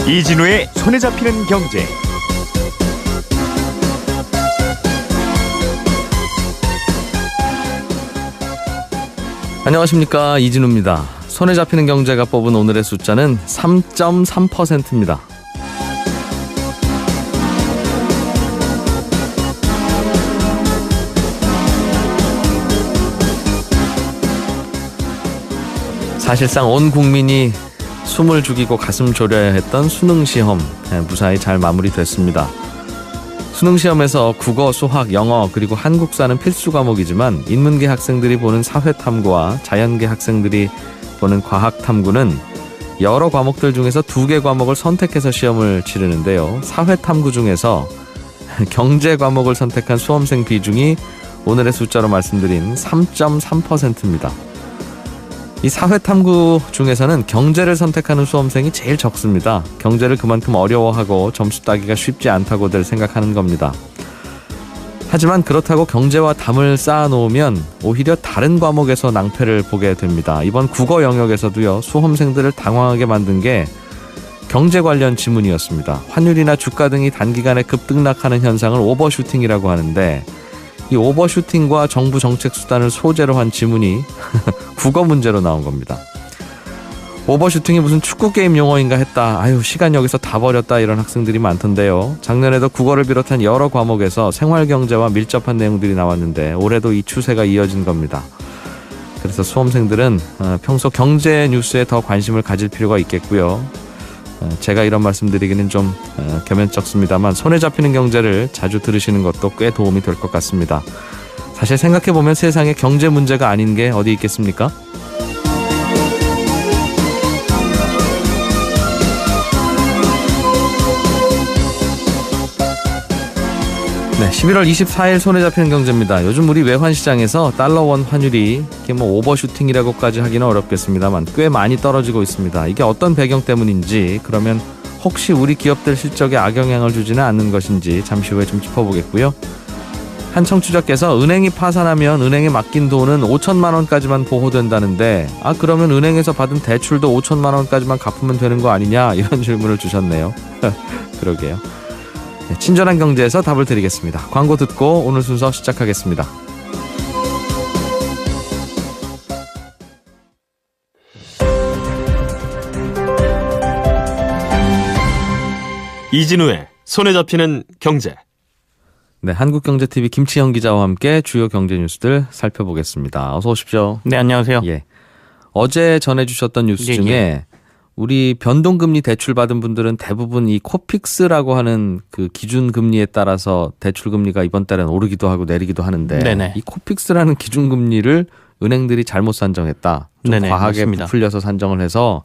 이진우의 손에 잡히는 경제. 안녕하십니까, 이진우입니다. 손에 잡히는 경제가 뽑은 오늘의 숫자는 3.3%입니다. 사실상 온 국민이 숨을 죽이고 가슴 졸여야 했던 수능시험 무사히 잘 마무리됐습니다. 수능시험에서 국어, 수학, 영어 그리고 한국사는 필수 과목이지만 인문계 학생들이 보는 사회탐구와 자연계 학생들이 보는 과학탐구는 여러 과목들 중에서 2개 과목을 선택해서 시험을 치르는데요. 사회탐구 중에서 경제 과목을 선택한 수험생 비중이 오늘의 숫자로 말씀드린 3.3%입니다. 이 사회탐구 중에서는 경제를 선택하는 수험생이 제일 적습니다. 경제를 그만큼 어려워하고 점수 따기가 쉽지 않다고들 생각하는 겁니다. 하지만 그렇다고 경제와 담을 쌓아놓으면 오히려 다른 과목에서 낭패를 보게 됩니다. 이번 국어 영역에서도요, 수험생들을 당황하게 만든 게 경제 관련 지문이었습니다. 환율이나 주가 등이 단기간에 급등락하는 현상을 오버슈팅이라고 하는데, 이 오버슈팅과 정부 정책 수단을 소재로 한 지문이 국어 문제로 나온 겁니다. 오버슈팅이 무슨 축구 게임 용어인가 했다. 아유, 시간 여기서 다 버렸다. 이런 학생들이 많던데요. 작년에도 국어를 비롯한 여러 과목에서 생활경제와 밀접한 내용들이 나왔는데 올해도 이 추세가 이어진 겁니다. 그래서 수험생들은 평소 경제 뉴스에 더 관심을 가질 필요가 있겠고요. 제가 이런 말씀드리기는 좀 겸연쩍습니다만 손에 잡히는 경제를 자주 들으시는 것도 꽤 도움이 될 것 같습니다. 사실 생각해보면 세상에 경제 문제가 아닌 게 어디 있겠습니까? 네, 11월 24일 손에 잡히는 경제입니다. 요즘 우리 외환시장에서 달러원 환율이 이게 오버슈팅이라고까지 하기는 어렵겠습니다만 꽤 많이 떨어지고 있습니다. 이게 어떤 배경 때문인지, 그러면 혹시 우리 기업들 실적에 악영향을 주지는 않는 것인지 잠시 후에 좀 짚어보겠고요. 한 청취자께서 은행이 파산하면 은행에 맡긴 돈은 5천만 원까지만 보호된다는데 그러면 은행에서 받은 대출도 5천만 원까지만 갚으면 되는 거 아니냐, 이런 질문을 주셨네요. 그러게요. 친절한 경제에서 답을 드리겠습니다. 광고 듣고 오늘 순서 시작하겠습니다. 이진우의 손에 잡히는 경제. 네, 한국경제TV 김치형 기자와 함께 주요 경제 뉴스들 살펴보겠습니다. 어서 오십시오. 네, 안녕하세요. 예. 어제 전해주셨던 뉴스 중에 우리 변동금리 대출 받은 분들은 대부분 이 코픽스라고 하는 그 기준금리에 따라서 대출금리가 이번 달엔 오르기도 하고 내리기도 하는데, 네네. 이 코픽스라는 기준금리를 은행들이 잘못 산정했다. 좀 네네, 과하게 맞습니다. 부풀려서 산정을 해서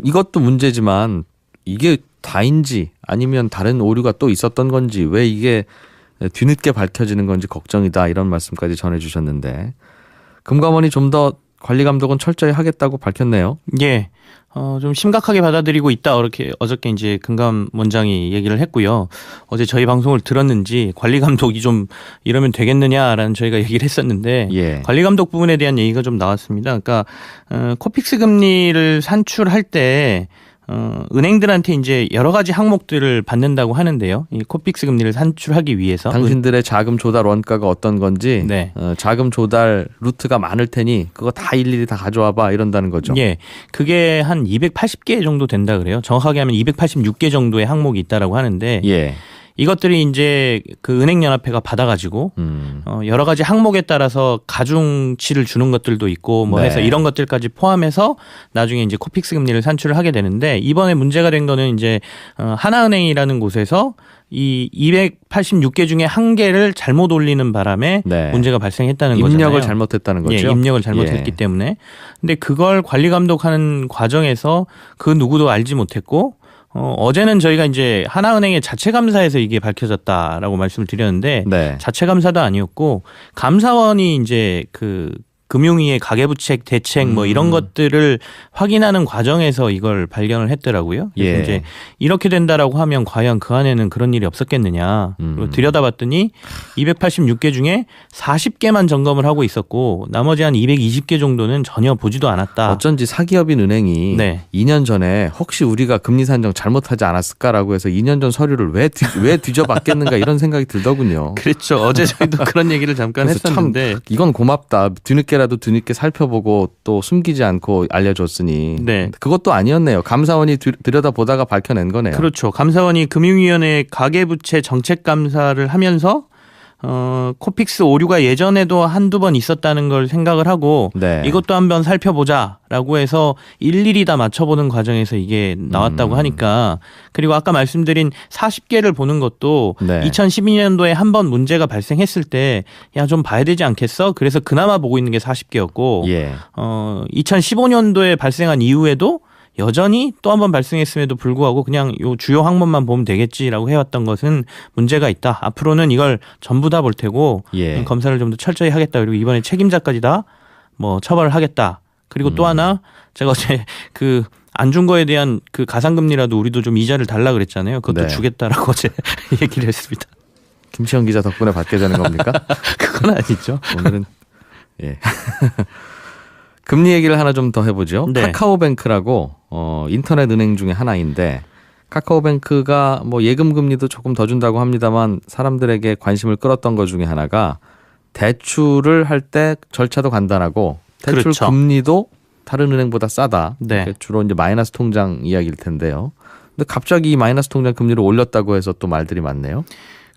이것도 문제지만 이게 다인지 아니면 다른 오류가 또 있었던 건지, 왜 이게 뒤늦게 밝혀지는 건지 걱정이다, 이런 말씀까지 전해주셨는데, 금감원이 좀 더 관리 감독은 철저히 하겠다고 밝혔네요. 예. 좀 심각하게 받아들이고 있다. 이렇게 어저께 이제 금감원장이 얘기를 했고요. 어제 저희 방송을 들었는지 관리 감독이 좀 이러면 되겠느냐라는 저희가 얘기를 했었는데, 예. 관리 감독 부분에 대한 얘기가 좀 나왔습니다. 그러니까 코픽스 금리를 산출할 때 은행들한테 이제 여러 가지 항목들을 받는다고 하는데요. 이 코픽스 금리를 산출하기 위해서 당신들의 자금 조달 원가가 어떤 건지, 네. 자금 조달 루트가 많을 테니 그거 다 일일이 다 가져와봐, 이런다는 거죠. 예, 그게 한 280개 정도 된다 그래요. 정확하게 하면 286개 정도의 항목이 있다라고 하는데, 예. 이것들이 이제 그 은행연합회가 받아가지고 여러 가지 항목에 따라서 가중치를 주는 것들도 있고 뭐 네. 해서 이런 것들까지 포함해서 나중에 이제 코픽스 금리를 산출을 하게 되는데, 이번에 문제가 된 거는 이제 하나은행이라는 곳에서 이 286개 중에 한 개를 잘못 올리는 바람에 네. 문제가 발생했다는 거잖아요. 입력을 잘못했다는 거죠. 예, 입력을 잘못했기 때문에. 근데 그걸 관리 감독하는 과정에서 그 누구도 알지 못했고, 어제는 저희가 이제 하나은행의 자체 감사에서 이게 밝혀졌다라고 말씀을 드렸는데, 네. 자체 감사도 아니었고 감사원이 이제 그 금융위의 가계부채 대책 뭐 이런 것들을 확인하는 과정에서 이걸 발견을 했더라고요. 그래서 예. 이제 이렇게 된다라고 하면 과연 그 안에는 그런 일이 없었겠느냐. 그리고 들여다봤더니 286개 중에 40개만 점검을 하고 있었고 나머지 한 220개 정도는 전혀 보지도 않았다. 어쩐지 사기업인 은행이 네. 2년 전에 혹시 우리가 금리 산정 잘못하지 않았을까라고 해서 2년 전 서류를 왜 뒤져봤겠는가 이런 생각이 들더군요. 그렇죠. 어제 저희도 그런 얘기를 잠깐 그래서 했었는데 참 이건 고맙다. 뒤늦게라도 살펴보고 또 숨기지 않고 알려줬으니 네. 그것도 아니었네요. 감사원이 들여다보다가 밝혀낸 거네요. 그렇죠. 감사원이 금융위원회 가계부채 정책감사를 하면서 코픽스 오류가 예전에도 한두 번 있었다는 걸 생각을 하고 네. 이것도 한번 살펴보자라고 해서 일일이 다 맞춰보는 과정에서 이게 나왔다고 하니까 그리고 아까 말씀드린 40개를 보는 것도 네. 2012년도에 한 번 문제가 발생했을 때 야 좀 봐야 되지 않겠어? 그래서 그나마 보고 있는 게 40개였고 예. 2015년도에 발생한 이후에도 여전히 또 한 번 발생했음에도 불구하고 그냥 요 주요 항목만 보면 되겠지라고 해왔던 것은 문제가 있다. 앞으로는 이걸 전부 다 볼 테고 예. 검사를 좀 더 철저히 하겠다. 그리고 이번에 책임자까지 다 뭐 처벌을 하겠다. 그리고 또 하나 제가 어제 그 안 준 거에 대한 그 가상금리라도 우리도 좀 이자를 달라 그랬잖아요. 그것도 네. 주겠다라고 어제 얘기를 했습니다. 김시영 기자 덕분에 받게 되는 겁니까? 그건 아니죠. 오늘은 예. 금리 얘기를 하나 좀 더 해보죠. 네. 카카오뱅크라고 인터넷 은행 중에 하나인데 카카오뱅크가 뭐 예금 금리도 조금 더 준다고 합니다만 사람들에게 관심을 끌었던 것 중에 하나가 대출을 할 때 절차도 간단하고 대출 그렇죠. 금리도 다른 은행보다 싸다. 네. 주로 이제 마이너스 통장 이야기일 텐데요. 근데 갑자기 이 마이너스 통장 금리를 올렸다고 해서 또 말들이 많네요.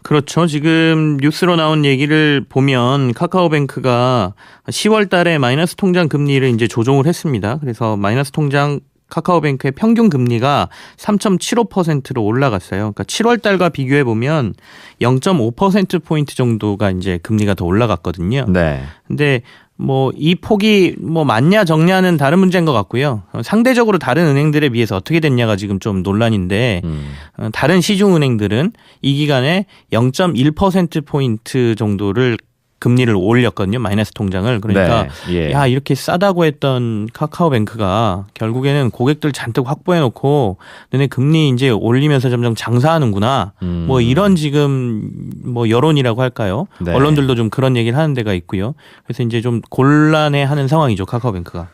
그렇죠. 지금 뉴스로 나온 얘기를 보면 카카오뱅크가 10월 달에 마이너스 통장 금리를 이제 조정을 했습니다. 그래서 마이너스 통장 카카오뱅크의 평균 금리가 3.75%로 올라갔어요. 그러니까 7월 달과 비교해 보면 0.5% 포인트 정도가 이제 금리가 더 올라갔거든요. 네. 근데 뭐 이 폭이 뭐 맞냐 적냐는 다른 문제인 것 같고요. 상대적으로 다른 은행들에 비해서 어떻게 됐냐가 지금 좀 논란인데 다른 시중 은행들은 이 기간에 0.1% 포인트 정도를 금리를 올렸거든요. 마이너스 통장을. 그러니까 네. 예. 야 이렇게 싸다고 했던 카카오뱅크가 결국에는 고객들 잔뜩 확보해 놓고 너네 금리 이제 올리면서 점점 장사하는구나. 뭐 이런 지금 뭐 여론이라고 할까요? 네. 언론들도 좀 그런 얘기를 하는 데가 있고요. 그래서 이제 좀 곤란해하는 상황이죠. 카카오뱅크가.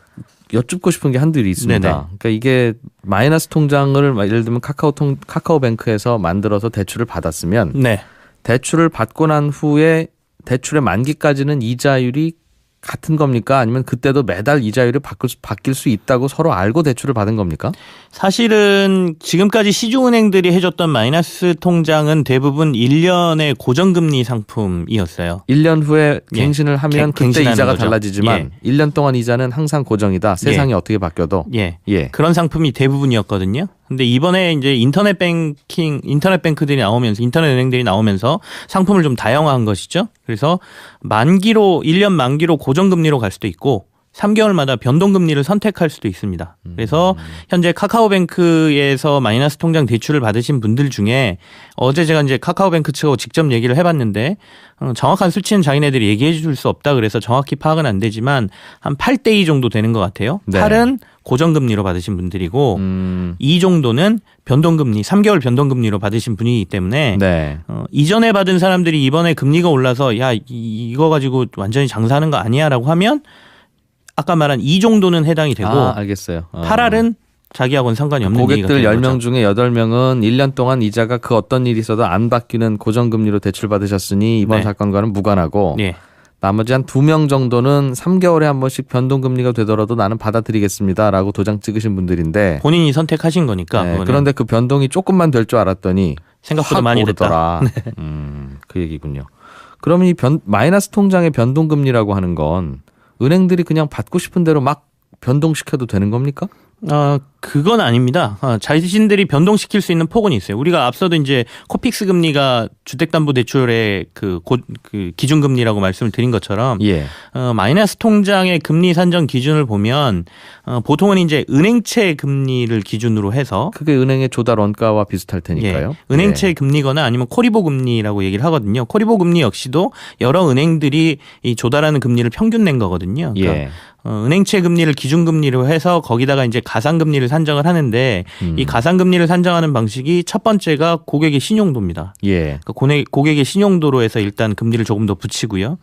여쭙고 싶은 게 한둘이 있습니다. 네네. 그러니까 이게 마이너스 통장을 예를 들면 카카오뱅크에서 만들어서 대출을 받았으면 네. 대출을 받고 난 후에 대출의 만기까지는 이자율이 같은 겁니까? 아니면 그때도 매달 이자율이 바뀔 수 있다고 서로 알고 대출을 받은 겁니까? 사실은 지금까지 시중은행들이 해줬던 마이너스 통장은 대부분 1년의 고정금리 상품이었어요. 1년 후에 예. 갱신을 하면 그때 갱신하는 이자가 거죠. 달라지지만 1년 동안 이자는 항상 고정이다. 세상이 어떻게 바뀌어도. 예. 예. 그런 상품이 대부분이었거든요. 근데 이번에 이제 인터넷 뱅크들이 나오면서 인터넷 은행들이 나오면서 상품을 좀 다양화한 것이죠. 그래서 1년 만기로 고정금리로 갈 수도 있고 3개월마다 변동금리를 선택할 수도 있습니다. 그래서 현재 카카오뱅크에서 마이너스 통장 대출을 받으신 분들 중에 어제 제가 이제 카카오뱅크 측하고 직접 얘기를 해봤는데 정확한 수치는 자기네들이 얘기해 줄 수 없다 그래서 정확히 파악은 안 되지만 한 8대2 정도 되는 것 같아요. 네. 8은 고정금리로 받으신 분들이고 2 정도는 변동금리, 3개월 변동금리로 받으신 분이기 때문에 네. 이전에 받은 사람들이 이번에 금리가 올라서 야 이거 가지고 완전히 장사하는 거 아니야 라고 하면 아까 말한 2 정도는 해당이 되고 알겠어요. 8알은 자기하고는 상관이 없는 얘기가 고객들 되는 10명 거죠. 중에 8명은 1년 동안 이자가 그 어떤 일이 있어도 안 바뀌는 고정금리로 대출받으셨으니 이번 네. 사건과는 무관하고 예. 나머지 한 2명 정도는 3개월에 한 번씩 변동금리가 되더라도 나는 받아들이겠습니다라고 도장 찍으신 분들인데 본인이 선택하신 거니까. 네, 그거는 그런데 그 변동이 조금만 될 줄 알았더니 생각보다 확 많이 됐다. 오르더라. 그 얘기군요. 그러면 이 마이너스 통장의 변동금리라고 하는 건 은행들이 그냥 받고 싶은 대로 막 변동시켜도 되는 겁니까? 그건 아닙니다. 자신들이 변동시킬 수 있는 폭은 있어요. 우리가 앞서도 이제 코픽스 금리가 주택담보대출의 그 기준금리라고 말씀을 드린 것처럼 예. 마이너스 통장의 금리 산정 기준을 보면 보통은 이제 은행채 금리를 기준으로 해서 그게 은행의 조달 원가와 비슷할 테니까요. 예, 은행채 금리거나 아니면 코리보 금리라고 얘기를 하거든요. 코리보 금리 역시도 여러 은행들이 이 조달하는 금리를 평균 낸 거거든요. 그러니까 예. 은행채 금리를 기준금리로 해서 거기다가 이제 가상금리를 산정을 하는데 이 가상금리를 산정하는 방식이 첫 번째가 고객의 신용도입니다. 예. 그러니까 고객의 신용도로 해서 일단 금리를 조금 더 붙이고요.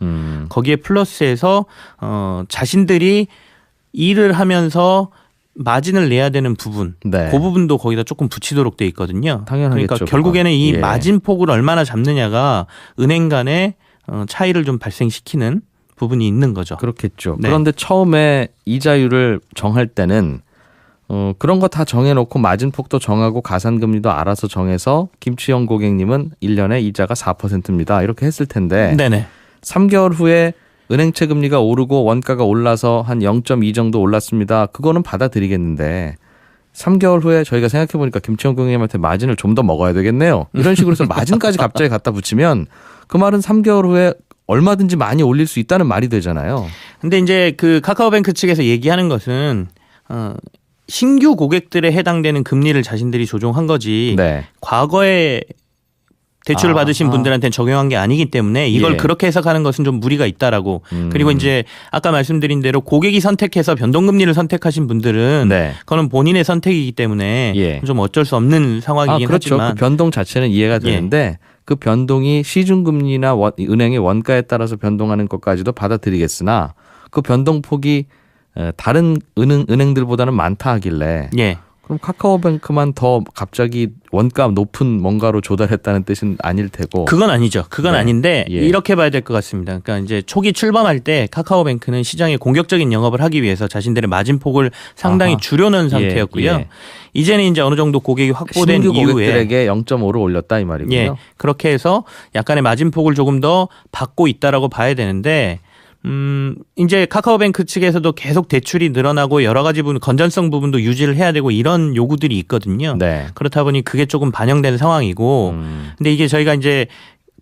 거기에 플러스해서 자신들이 일을 하면서 마진을 내야 되는 부분, 네. 그 부분도 거기다 조금 붙이도록 돼 있거든요. 당연하겠죠. 그러니까 결국에는 이 예. 마진폭을 얼마나 잡느냐가 은행 간의 차이를 좀 발생시키는 부분이 있는 거죠. 그렇겠죠. 네. 그런데 처음에 이자율을 정할 때는 그런 거 다 정해놓고 마진폭도 정하고 가산금리도 알아서 정해서 김치영 고객님은 1년에 이자가 4%입니다. 이렇게 했을 텐데 네네. 3개월 후에 은행채 금리가 오르고 원가가 올라서 한 0.2 정도 올랐습니다. 그거는 받아들이겠는데 3개월 후에 저희가 생각해보니까 김치영 고객님한테 마진을 좀 더 먹어야 되겠네요. 이런 식으로 해서 마진까지 갑자기 갖다 붙이면 그 말은 3개월 후에 얼마든지 많이 올릴 수 있다는 말이 되잖아요. 근데 이제 그 카카오뱅크 측에서 얘기하는 것은 신규 고객들에 해당되는 금리를 자신들이 조정한 거지 네. 과거에 대출을 받으신 분들한테는 적용한 게 아니기 때문에 이걸 예. 그렇게 해석하는 것은 좀 무리가 있다라고. 그리고 이제 아까 말씀드린 대로 고객이 선택해서 변동금리를 선택하신 분들은 네. 그거는 본인의 선택이기 때문에 예. 좀 어쩔 수 없는 상황이긴 그렇죠. 하지만 그 변동 자체는 이해가 되는데 그 변동이 시중금리나 은행의 원가에 따라서 변동하는 것까지도 받아들이겠으나 그 변동폭이 다른 은행들보다는 많다 하길래 예. 그럼 카카오뱅크만 더 갑자기 원가 높은 뭔가로 조달했다는 뜻은 아닐 테고. 그건 아니죠. 그건 네. 아닌데 예. 이렇게 봐야 될 것 같습니다. 그러니까 이제 초기 출범할 때 카카오뱅크는 시장에 공격적인 영업을 하기 위해서 자신들의 마진폭을 상당히 아하. 줄여놓은 상태였고요. 예. 이제는 이제 어느 정도 고객이 확보된 신규 이후에 고객들에게 0.5를 올렸다 이 말이군요. 예, 그렇게 해서 약간의 마진폭을 조금 더 받고 있다라고 봐야 되는데 이제 카카오뱅크 측에서도 계속 대출이 늘어나고 여러 가지 부분 건전성 부분도 유지를 해야 되고 이런 요구들이 있거든요. 네. 그렇다 보니 그게 조금 반영된 상황이고 근데 이게 저희가 이제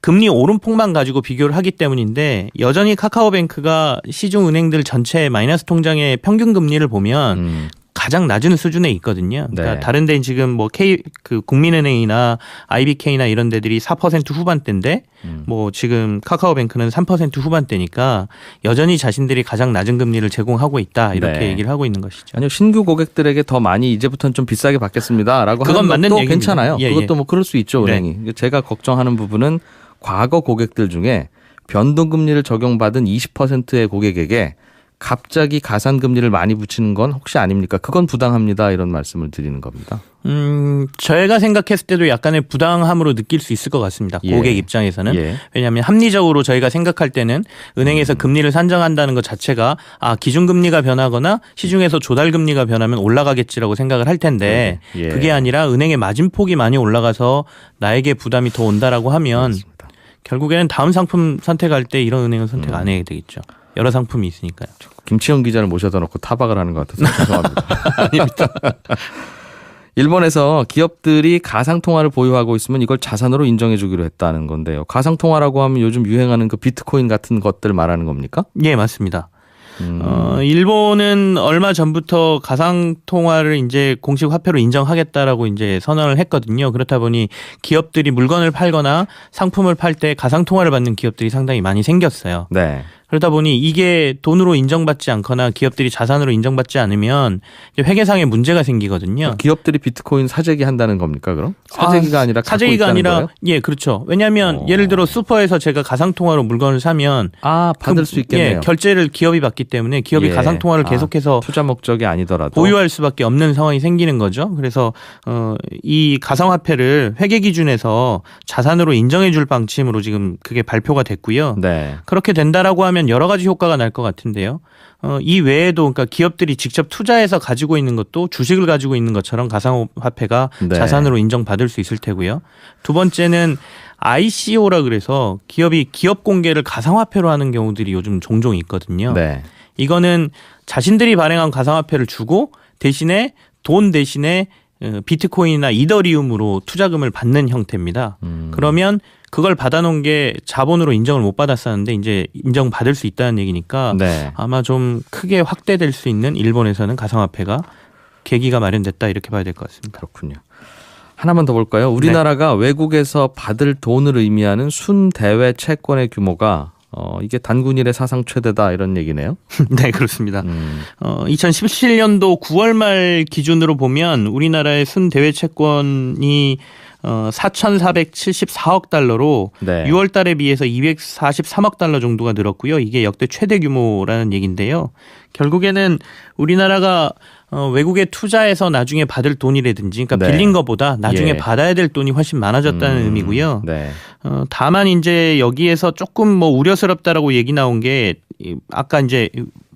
금리 오름폭만 가지고 비교를 하기 때문인데 여전히 카카오뱅크가 시중 은행들 전체 마이너스 통장의 평균 금리를 보면 가장 낮은 수준에 있거든요. 그러니까 네. 다른 데는 지금 뭐 국민은행이나 IBK나 이런 데들이 4% 후반대인데 뭐 지금 카카오뱅크는 3% 후반대니까 여전히 자신들이 가장 낮은 금리를 제공하고 있다 이렇게 네. 얘기를 하고 있는 것이죠. 아니요, 신규 고객들에게 더 많이 이제부터는 좀 비싸게 받겠습니다라고 그건 하는 맞는 것도 얘기입니다. 괜찮아요. 예, 그것도 예. 뭐 그럴 수 있죠, 네. 은행이. 제가 걱정하는 부분은 과거 고객들 중에 변동금리를 적용받은 20%의 고객에게 갑자기 가산금리를 많이 붙이는 건 혹시 아닙니까? 그건 부당합니다. 이런 말씀을 드리는 겁니다. 저희가 생각했을 때도 약간의 부당함으로 느낄 수 있을 것 같습니다. 예. 고객 입장에서는. 예. 왜냐하면 합리적으로 저희가 생각할 때는 은행에서 금리를 산정한다는 것 자체가 기준금리가 변하거나 시중에서 조달금리가 변하면 올라가겠지라고 생각을 할 텐데 예. 그게 아니라 은행의 마진폭이 많이 올라가서 나에게 부담이 더 온다라고 하면 맞습니다. 결국에는 다음 상품 선택할 때 이런 은행은 선택 안 해야 되겠죠. 여러 상품이 있으니까요. 김치영 기자를 모셔다 놓고 타박을 하는 것 같아서 죄송합니다. 아닙니다. 일본에서 기업들이 가상통화를 보유하고 있으면 이걸 자산으로 인정해 주기로 했다는 건데요. 가상통화라고 하면 요즘 유행하는 그 비트코인 같은 것들 말하는 겁니까? 예, 맞습니다. 일본은 얼마 전부터 가상통화를 이제 공식 화폐로 인정하겠다라고 이제 선언을 했거든요. 그렇다 보니 기업들이 물건을 팔거나 상품을 팔 때 가상통화를 받는 기업들이 상당히 많이 생겼어요. 네. 그러다 보니 이게 돈으로 인정받지 않거나 기업들이 자산으로 인정받지 않으면 이제 회계상에 문제가 생기거든요. 기업들이 비트코인 사재기 한다는 겁니까, 그럼? 사재기가 아니라 갖고 사재기가 있다는 아니라 거예요? 예, 그렇죠. 왜냐하면 예를 들어 슈퍼에서 제가 가상통화로 물건을 사면 받을 수 있겠네요. 예, 결제를 기업이 받기 때문에 기업이 예. 가상통화를 계속해서 투자 목적이 아니더라도 보유할 수밖에 없는 상황이 생기는 거죠. 그래서 이 가상화폐를 회계 기준에서 자산으로 인정해 줄 방침으로 지금 그게 발표가 됐고요. 네. 그렇게 된다라고 하면 여러 가지 효과가 날 것 같은데요. 이 외에도 그러니까 기업들이 직접 투자해서 가지고 있는 것도 주식을 가지고 있는 것처럼 가상화폐가 네. 자산으로 인정받을 수 있을 테고요. 두 번째는 ICO라 그래서 기업이 기업 공개를 가상화폐로 하는 경우들이 요즘 종종 있거든요. 네. 이거는 자신들이 발행한 가상화폐를 주고 대신에 돈 대신에 비트코인이나 이더리움으로 투자금을 받는 형태입니다. 그러면 그걸 받아놓은 게 자본으로 인정을 못 받았었는데 이제 인정받을 수 있다는 얘기니까 네. 아마 좀 크게 확대될 수 있는 일본에서는 가상화폐가 계기가 마련됐다 이렇게 봐야 될 것 같습니다. 그렇군요. 하나만 더 볼까요? 우리나라가 외국에서 받을 돈을 의미하는 순대외 채권의 규모가 이게 단군일의 사상 최대다 이런 얘기네요. 네, 그렇습니다. 2017년도 9월 말 기준으로 보면 우리나라의 순대외 채권이 4,474억 달러로 네. 6월 달에 비해서 243억 달러 정도가 늘었고요. 이게 역대 최대 규모라는 얘기인데요. 결국에는 우리나라가 외국에 투자해서 나중에 받을 돈이라든지 그러니까 네. 빌린 것보다 나중에 예. 받아야 될 돈이 훨씬 많아졌다는 의미고요. 네. 다만 이제 여기에서 조금 뭐 우려스럽다라고 얘기 나온 게 아까 이제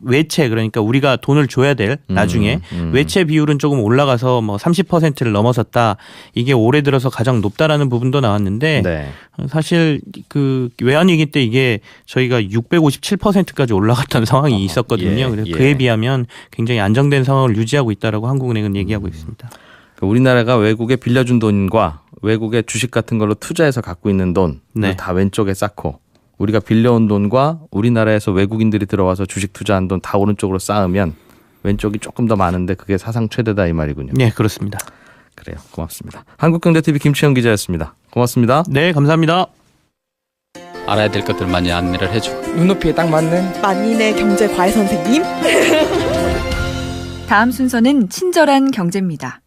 외채 그러니까 우리가 돈을 줘야 될 나중에 외채 비율은 조금 올라가서 뭐 30%를 넘어섰다. 이게 올해 들어서 가장 높다라는 부분도 나왔는데 네. 사실 그 외환위기 때 이게 저희가 657%까지 올라갔던 상황이 있었거든요. 예, 그래서 예. 그에 비하면 굉장히 안정된 상황을 유지하고 있다라고 한국은행은 얘기하고 있습니다. 그러니까 우리나라가 외국에 빌려준 돈과 외국의 주식 같은 걸로 투자해서 갖고 있는 돈 네. 다 왼쪽에 쌓고 우리가 빌려온 돈과 우리나라에서 외국인들이 들어와서 주식 투자한 돈 다 오른쪽으로 쌓으면 왼쪽이 조금 더 많은데 그게 사상 최대다 이 말이군요. 네, 그렇습니다. 그래요. 고맙습니다. 한국경제TV 김치영 기자였습니다. 고맙습니다. 네, 감사합니다. 알아야 될 것들 많이 안내를 해주고 눈높이에 딱 맞는 만인의 경제 과외 선생님. 다음 순서는 친절한 경제입니다.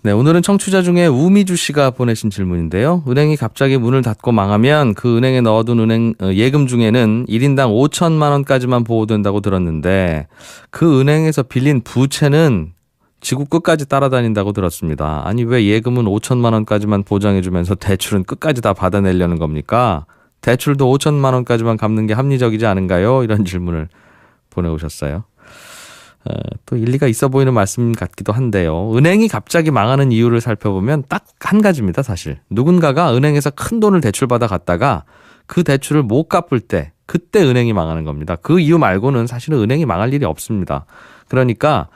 네, 오늘은 청취자 중에 우미주 씨가 보내신 질문인데요. 은행이 갑자기 문을 닫고 망하면 그 은행에 넣어둔 예금 중에는 1인당 5천만 원까지만 보호된다고 들었는데 그 은행에서 빌린 부채는 지구 끝까지 따라다닌다고 들었습니다. 아니 왜 예금은 5천만 원까지만 보장해주면서 대출은 끝까지 다 받아내려는 겁니까? 대출도 5천만 원까지만 갚는 게 합리적이지 않은가요? 이런 질문을 보내오셨어요. 또 일리가 있어 보이는 말씀 같기도 한데요. 은행이 갑자기 망하는 이유를 살펴보면 딱 한 가지입니다. 사실 누군가가 은행에서 큰 돈을 대출받아 갔다가 그 대출을 못 갚을 때 그때 은행이 망하는 겁니다. 그 이유 말고는 사실은 은행이 망할 일이 없습니다. 그러니까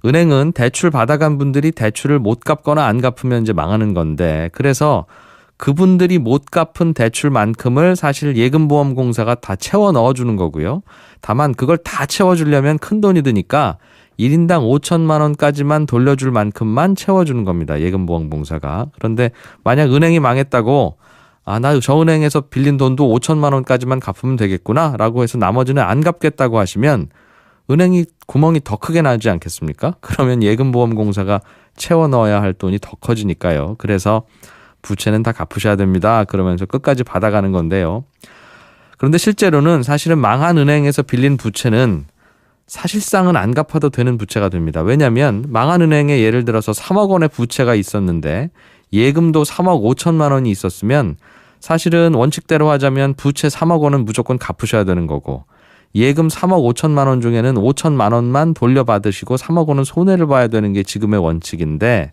은행은 대출 받아간 분들이 대출을 못 갚거나 안 갚으면 이제 망하는 건데 그래서 그분들이 못 갚은 대출만큼을 사실 예금보험공사가 다 채워 넣어주는 거고요. 다만 그걸 다 채워주려면 큰 돈이 드니까 1인당 5천만 원까지만 돌려줄 만큼만 채워주는 겁니다. 예금보험공사가. 그런데 만약 은행이 망했다고 나 저 은행에서 빌린 돈도 5천만 원까지만 갚으면 되겠구나 라고 해서 나머지는 안 갚겠다고 하시면 은행이 구멍이 더 크게 나지 않겠습니까? 그러면 예금보험공사가 채워 넣어야 할 돈이 더 커지니까요. 그래서 부채는 다 갚으셔야 됩니다. 그러면서 끝까지 받아가는 건데요. 그런데 실제로는 사실은 망한 은행에서 빌린 부채는 사실상은 안 갚아도 되는 부채가 됩니다. 왜냐하면 망한 은행에 예를 들어서 3억 원의 부채가 있었는데 예금도 3억 5천만 원이 있었으면 사실은 원칙대로 하자면 부채 3억 원은 무조건 갚으셔야 되는 거고 예금 3억 5천만 원 중에는 5천만 원만 돌려받으시고 3억 원은 손해를 봐야 되는 게 지금의 원칙인데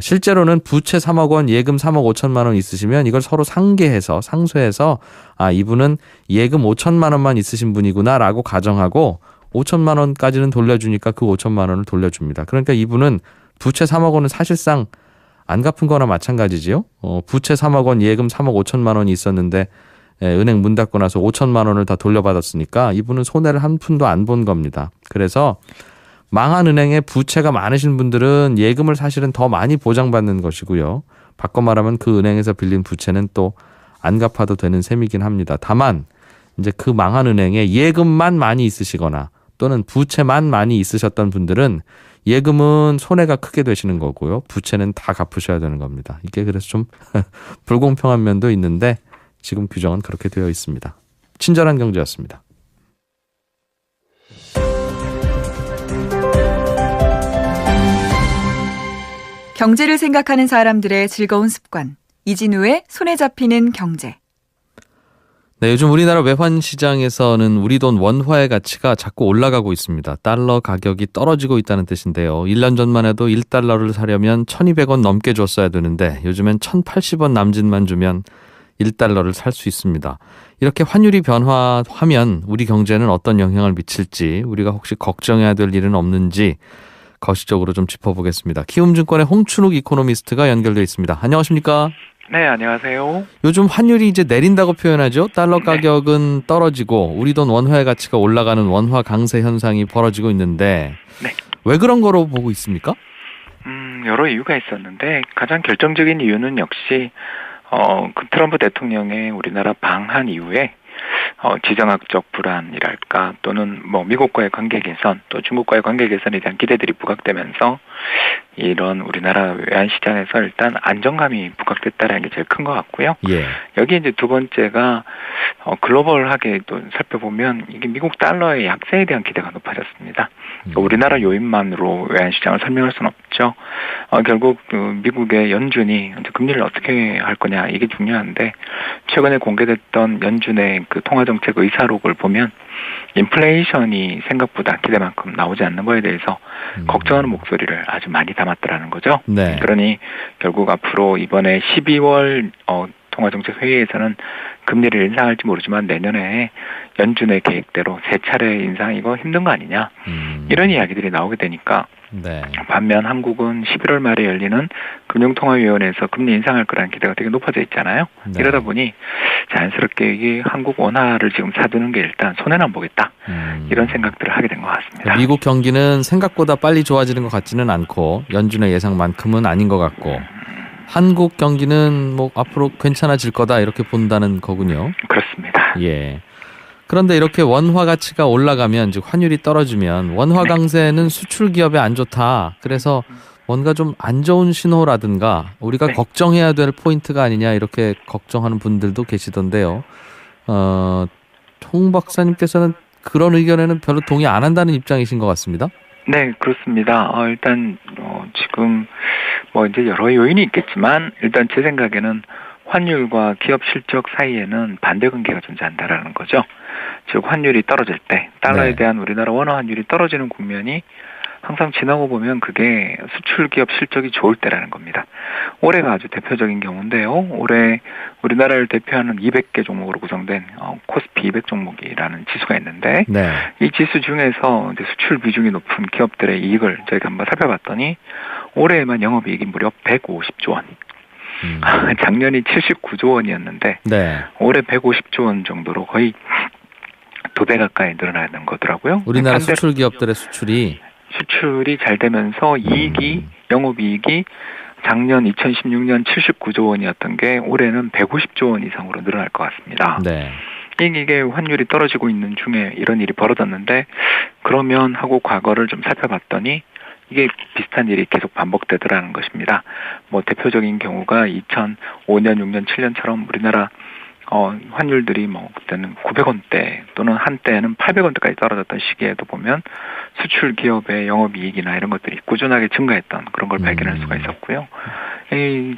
실제로는 부채 3억 원, 예금 3억 5천만 원 있으시면 이걸 서로 상쇄해서 이분은 예금 5천만 원만 있으신 분이구나라고 가정하고 5천만 원까지는 돌려주니까 그 5천만 원을 돌려줍니다. 그러니까 이분은 부채 3억 원은 사실상 안 갚은 거나 마찬가지지요. 부채 3억 원, 예금 3억 5천만 원이 있었는데 은행 문 닫고 나서 5천만 원을 다 돌려받았으니까 이분은 손해를 한 푼도 안 본 겁니다. 그래서 망한 은행에 부채가 많으신 분들은 예금을 사실은 더 많이 보장받는 것이고요. 바꿔 말하면 그 은행에서 빌린 부채는 또 안 갚아도 되는 셈이긴 합니다. 다만 이제 그 망한 은행에 예금만 많이 있으시거나 또는 부채만 많이 있으셨던 분들은 예금은 손해가 크게 되시는 거고요. 부채는 다 갚으셔야 되는 겁니다. 이게 그래서 좀 불공평한 면도 있는데 지금 규정은 그렇게 되어 있습니다. 친절한 경제였습니다. 경제를 생각하는 사람들의 즐거운 습관. 이진우의 손에 잡히는 경제. 네, 요즘 우리나라 외환 시장에서는 우리 돈 원화의 가치가 자꾸 올라가고 있습니다. 달러 가격이 떨어지고 있다는 뜻인데요. 1년 전만 해도 1달러를 사려면 1,200원 넘게 줬어야 되는데 요즘엔 1,080원 남짓만 주면 1달러를 살 수 있습니다. 이렇게 환율이 변화하면 우리 경제는 어떤 영향을 미칠지 우리가 혹시 걱정해야 될 일은 없는지 거시적으로 좀 짚어보겠습니다. 키움증권의 홍춘욱 이코노미스트가 연결돼 있습니다. 안녕하십니까? 네, 안녕하세요. 요즘 환율이 이제 내린다고 표현하죠. 달러 가격은 떨어지고 우리 돈 원화의 가치가 올라가는 원화 강세 현상이 벌어지고 있는데 네. 왜 그런 거로 보고 있습니까? 여러 이유가 있었는데 가장 결정적인 이유는 역시 그 트럼프 대통령의 우리나라 방한 이후에 지정학적 불안이랄까 또는 뭐 미국과의 관계 개선 또 중국과의 관계 개선에 대한 기대들이 부각되면서 이런 우리나라 외환 시장에서 일단 안정감이 부각됐다는 게 제일 큰 것 같고요. 예. 여기 이제 두 번째가 글로벌하게 또 살펴보면 이게 미국 달러의 약세에 대한 기대가 높아졌습니다. 우리나라 요인만으로 외환 시장을 설명할 수는 없죠. 결국 그 미국의 연준이 이제 금리를 어떻게 할 거냐 이게 중요한데 최근에 공개됐던 연준의 그 통화정책 의사록을 보면 인플레이션이 생각보다 기대만큼 나오지 않는 거에 대해서 걱정하는 목소리를 아주 많이 담았더라는 거죠. 네. 그러니 결국 앞으로 이번에 12월 통화정책 회의에서는 금리를 인상할지 모르지만 내년에 연준의 계획대로 세 차례 인상 이거 힘든 거 아니냐 이런 이야기들이 나오게 되니까 네. 반면 한국은 11월 말에 열리는 금융통화위원회에서 금리 인상할 거라는 기대가 되게 높아져 있잖아요. 네. 이러다 보니 자연스럽게 이게 한국 원화를 지금 사두는 게 일단 손해는 안 보겠다. 이런 생각들을 하게 된 것 같습니다. 미국 경기는 생각보다 빨리 좋아지는 것 같지는 않고 연준의 예상만큼은 아닌 것 같고 한국 경기는 뭐 앞으로 괜찮아질 거다 이렇게 본다는 거군요. 그렇습니다. 예. 그런데 이렇게 원화 가치가 올라가면 즉 환율이 떨어지면 원화 강세는 수출 기업에 안 좋다. 그래서 뭔가 좀 안 좋은 신호라든가 우리가 걱정해야 될 포인트가 아니냐 이렇게 걱정하는 분들도 계시던데요. 홍 박사님께서는 그런 의견에는 별로 동의 안 한다는 입장이신 것 같습니다. 네, 그렇습니다. 일단 지금 뭐 이제 여러 요인이 있겠지만 일단 제 생각에는 환율과 기업 실적 사이에는 반대 관계가 존재한다라는 거죠. 즉 환율이 떨어질 때 달러에 네. 대한 우리나라 원화 환율이 떨어지는 국면이 항상 지나고 보면 그게 수출 기업 실적이 좋을 때라는 겁니다. 올해가 아주 대표적인 경우인데요. 올해 우리나라를 대표하는 200개 종목으로 구성된 코스피 200 종목이라는 지수가 있는데 네. 이 지수 중에서 이제 수출 비중이 높은 기업들의 이익을 저희가 한번 살펴봤더니 올해에만 영업이익이 무려 150조 원. 작년이 79조 원이었는데 네. 올해 150조 원 정도로 거의 2배 가까이 늘어나는 거더라고요. 우리나라 수출 기업들의 수출이 잘 되면서 이익이 영업이익이 작년 2016년 79조 원이었던 게 올해는 150조 원 이상으로 늘어날 것 같습니다. 네. 이게 환율이 떨어지고 있는 중에 이런 일이 벌어졌는데 그러면 하고 과거를 좀 살펴봤더니 이게 비슷한 일이 계속 반복되더라는 것입니다. 뭐 대표적인 경우가 2005년, 6년, 7년처럼 우리나라 환율들이 뭐 그때는 900원대 또는 한때는 800원대까지 떨어졌던 시기에도 보면 수출 기업의 영업이익이나 이런 것들이 꾸준하게 증가했던 그런 걸 발견할 수가 있었고요.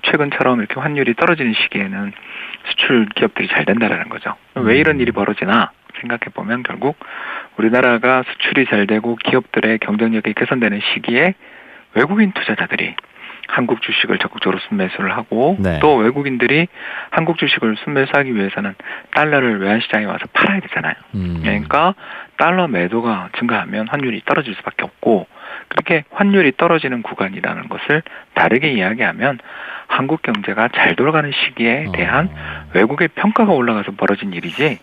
최근처럼 이렇게 환율이 떨어지는 시기에는 수출 기업들이 잘 된다라는 거죠. 왜 이런 일이 벌어지나 생각해 보면 결국 우리나라가 수출이 잘 되고 기업들의 경쟁력이 개선되는 시기에 외국인 투자자들이 한국 주식을 적극적으로 순매수를 하고 네. 또 외국인들이 한국 주식을 순매수하기 위해서는 달러를 외환시장에 와서 팔아야 되잖아요. 그러니까 달러 매도가 증가하면 환율이 떨어질 수밖에 없고 그렇게 환율이 떨어지는 구간이라는 것을 다르게 이야기하면 한국 경제가 잘 돌아가는 시기에 대한 외국의 평가가 올라가서 벌어진 일이지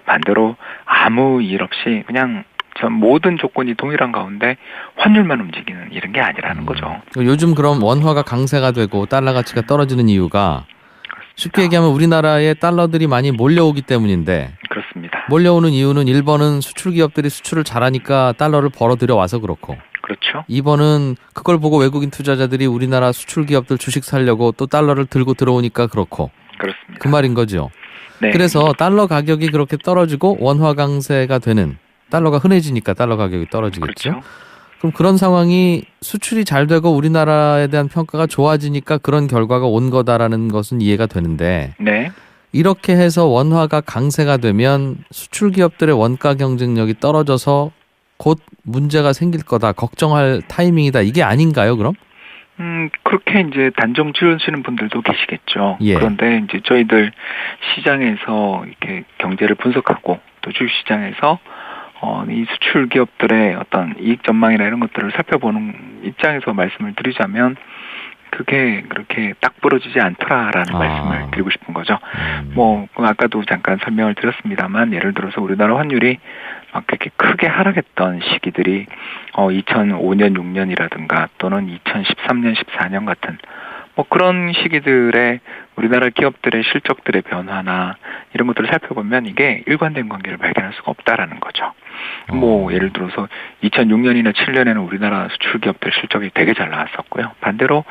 반대로 아무 일 없이 그냥 모든 조건이 동일한 가운데 환율만 움직이는 이런 게 아니라는 거죠. 요즘 그럼 원화가 강세가 되고 달러 가치가 떨어지는 이유가 쉽게 얘기하면 우리나라에 달러들이 많이 몰려오기 때문인데 그렇습니다. 몰려오는 이유는 1번은 수출 기업들이 수출을 잘하니까 달러를 벌어들여 와서 그렇고 그렇죠. 2번은 그걸 보고 외국인 투자자들이 우리나라 수출 기업들 주식 사려고 또 달러를 들고 들어오니까 그렇고 그렇습니다. 그 말인 거죠. 네. 그래서 달러 가격이 그렇게 떨어지고 원화 강세가 되는 달러가 흔해지니까 달러 가격이 떨어지겠죠. 그렇죠. 그럼 그런 상황이 수출이 잘 되고 우리나라에 대한 평가가 좋아지니까 그런 결과가 온 거다라는 것은 이해가 되는데 네. 이렇게 해서 원화가 강세가 되면 수출 기업들의 원가 경쟁력이 떨어져서 곧 문제가 생길 거다. 걱정할 타이밍이다. 이게 아닌가요, 그럼? 그렇게 이제 단정 지으시는 분들도 계시겠죠. 예. 그런데 이제 저희들 시장에서 이렇게 경제를 분석하고 또 주식시장에서 이 수출 기업들의 어떤 이익 전망이나 이런 것들을 살펴보는 입장에서 말씀을 드리자면 그게 그렇게 딱 부러지지 않더라라는 말씀을 드리고 싶은 거죠. 뭐 아까도 잠깐 설명을 드렸습니다만 예를 들어서 우리나라 환율이 막 그렇게 크게 하락했던 시기들이 2005년, 6년이라든가 또는 2013년, 14년 같은 뭐 그런 시기들의 우리나라 기업들의 실적들의 변화나 이런 것들을 살펴보면 이게 일관된 관계를 발견할 수가 없다라는 거죠. 뭐 예를 들어서 2006년이나 7년에는 우리나라 수출 기업들 실적이 되게 잘 나왔었고요. 반대로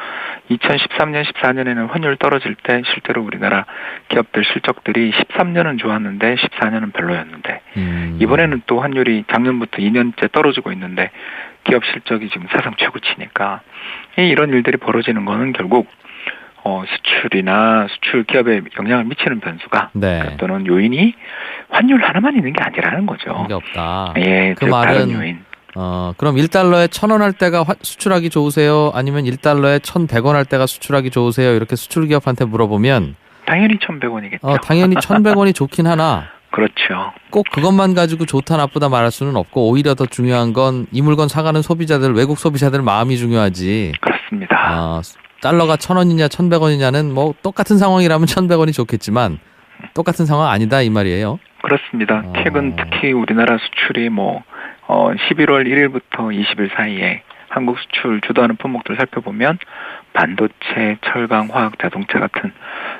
2013년, 14년에는 환율 떨어질 때 실제로 우리나라 기업들 실적들이 13년은 좋았는데 14년은 별로였는데 이번에는 또 환율이 작년부터 2년째 떨어지고 있는데 기업 실적이 지금 사상 최고치니까 이런 일들이 벌어지는 거는 결국 수출이나 수출 기업에 영향을 미치는 변수가 또는 요인이 환율 하나만 있는 게 아니라는 거죠. 그게 없다. 예, 그 말은 다른 요인. 그럼 1달러에 1,000원 할 때가 수출하기 좋으세요? 아니면 1달러에 1,100원 할 때가 수출하기 좋으세요? 이렇게 수출 기업한테 물어보면 당연히 1,100원이겠죠. 당연히 1,100원이 좋긴 하나 그렇죠. 꼭 그것만 가지고 좋다 나쁘다 말할 수는 없고 오히려 더 중요한 건 이 물건 사가는 소비자들, 외국 소비자들 마음이 중요하지. 그렇습니다. 달러가 1,000원이냐 1,100원이냐는 뭐 똑같은 상황이라면 1,100원이 좋겠지만 똑같은 상황 아니다 이 말이에요. 그렇습니다. 최근 특히 우리나라 수출이 11월 1일부터 20일 사이에 한국 수출 주도하는 품목들 살펴보면 반도체, 철강, 화학, 자동차 같은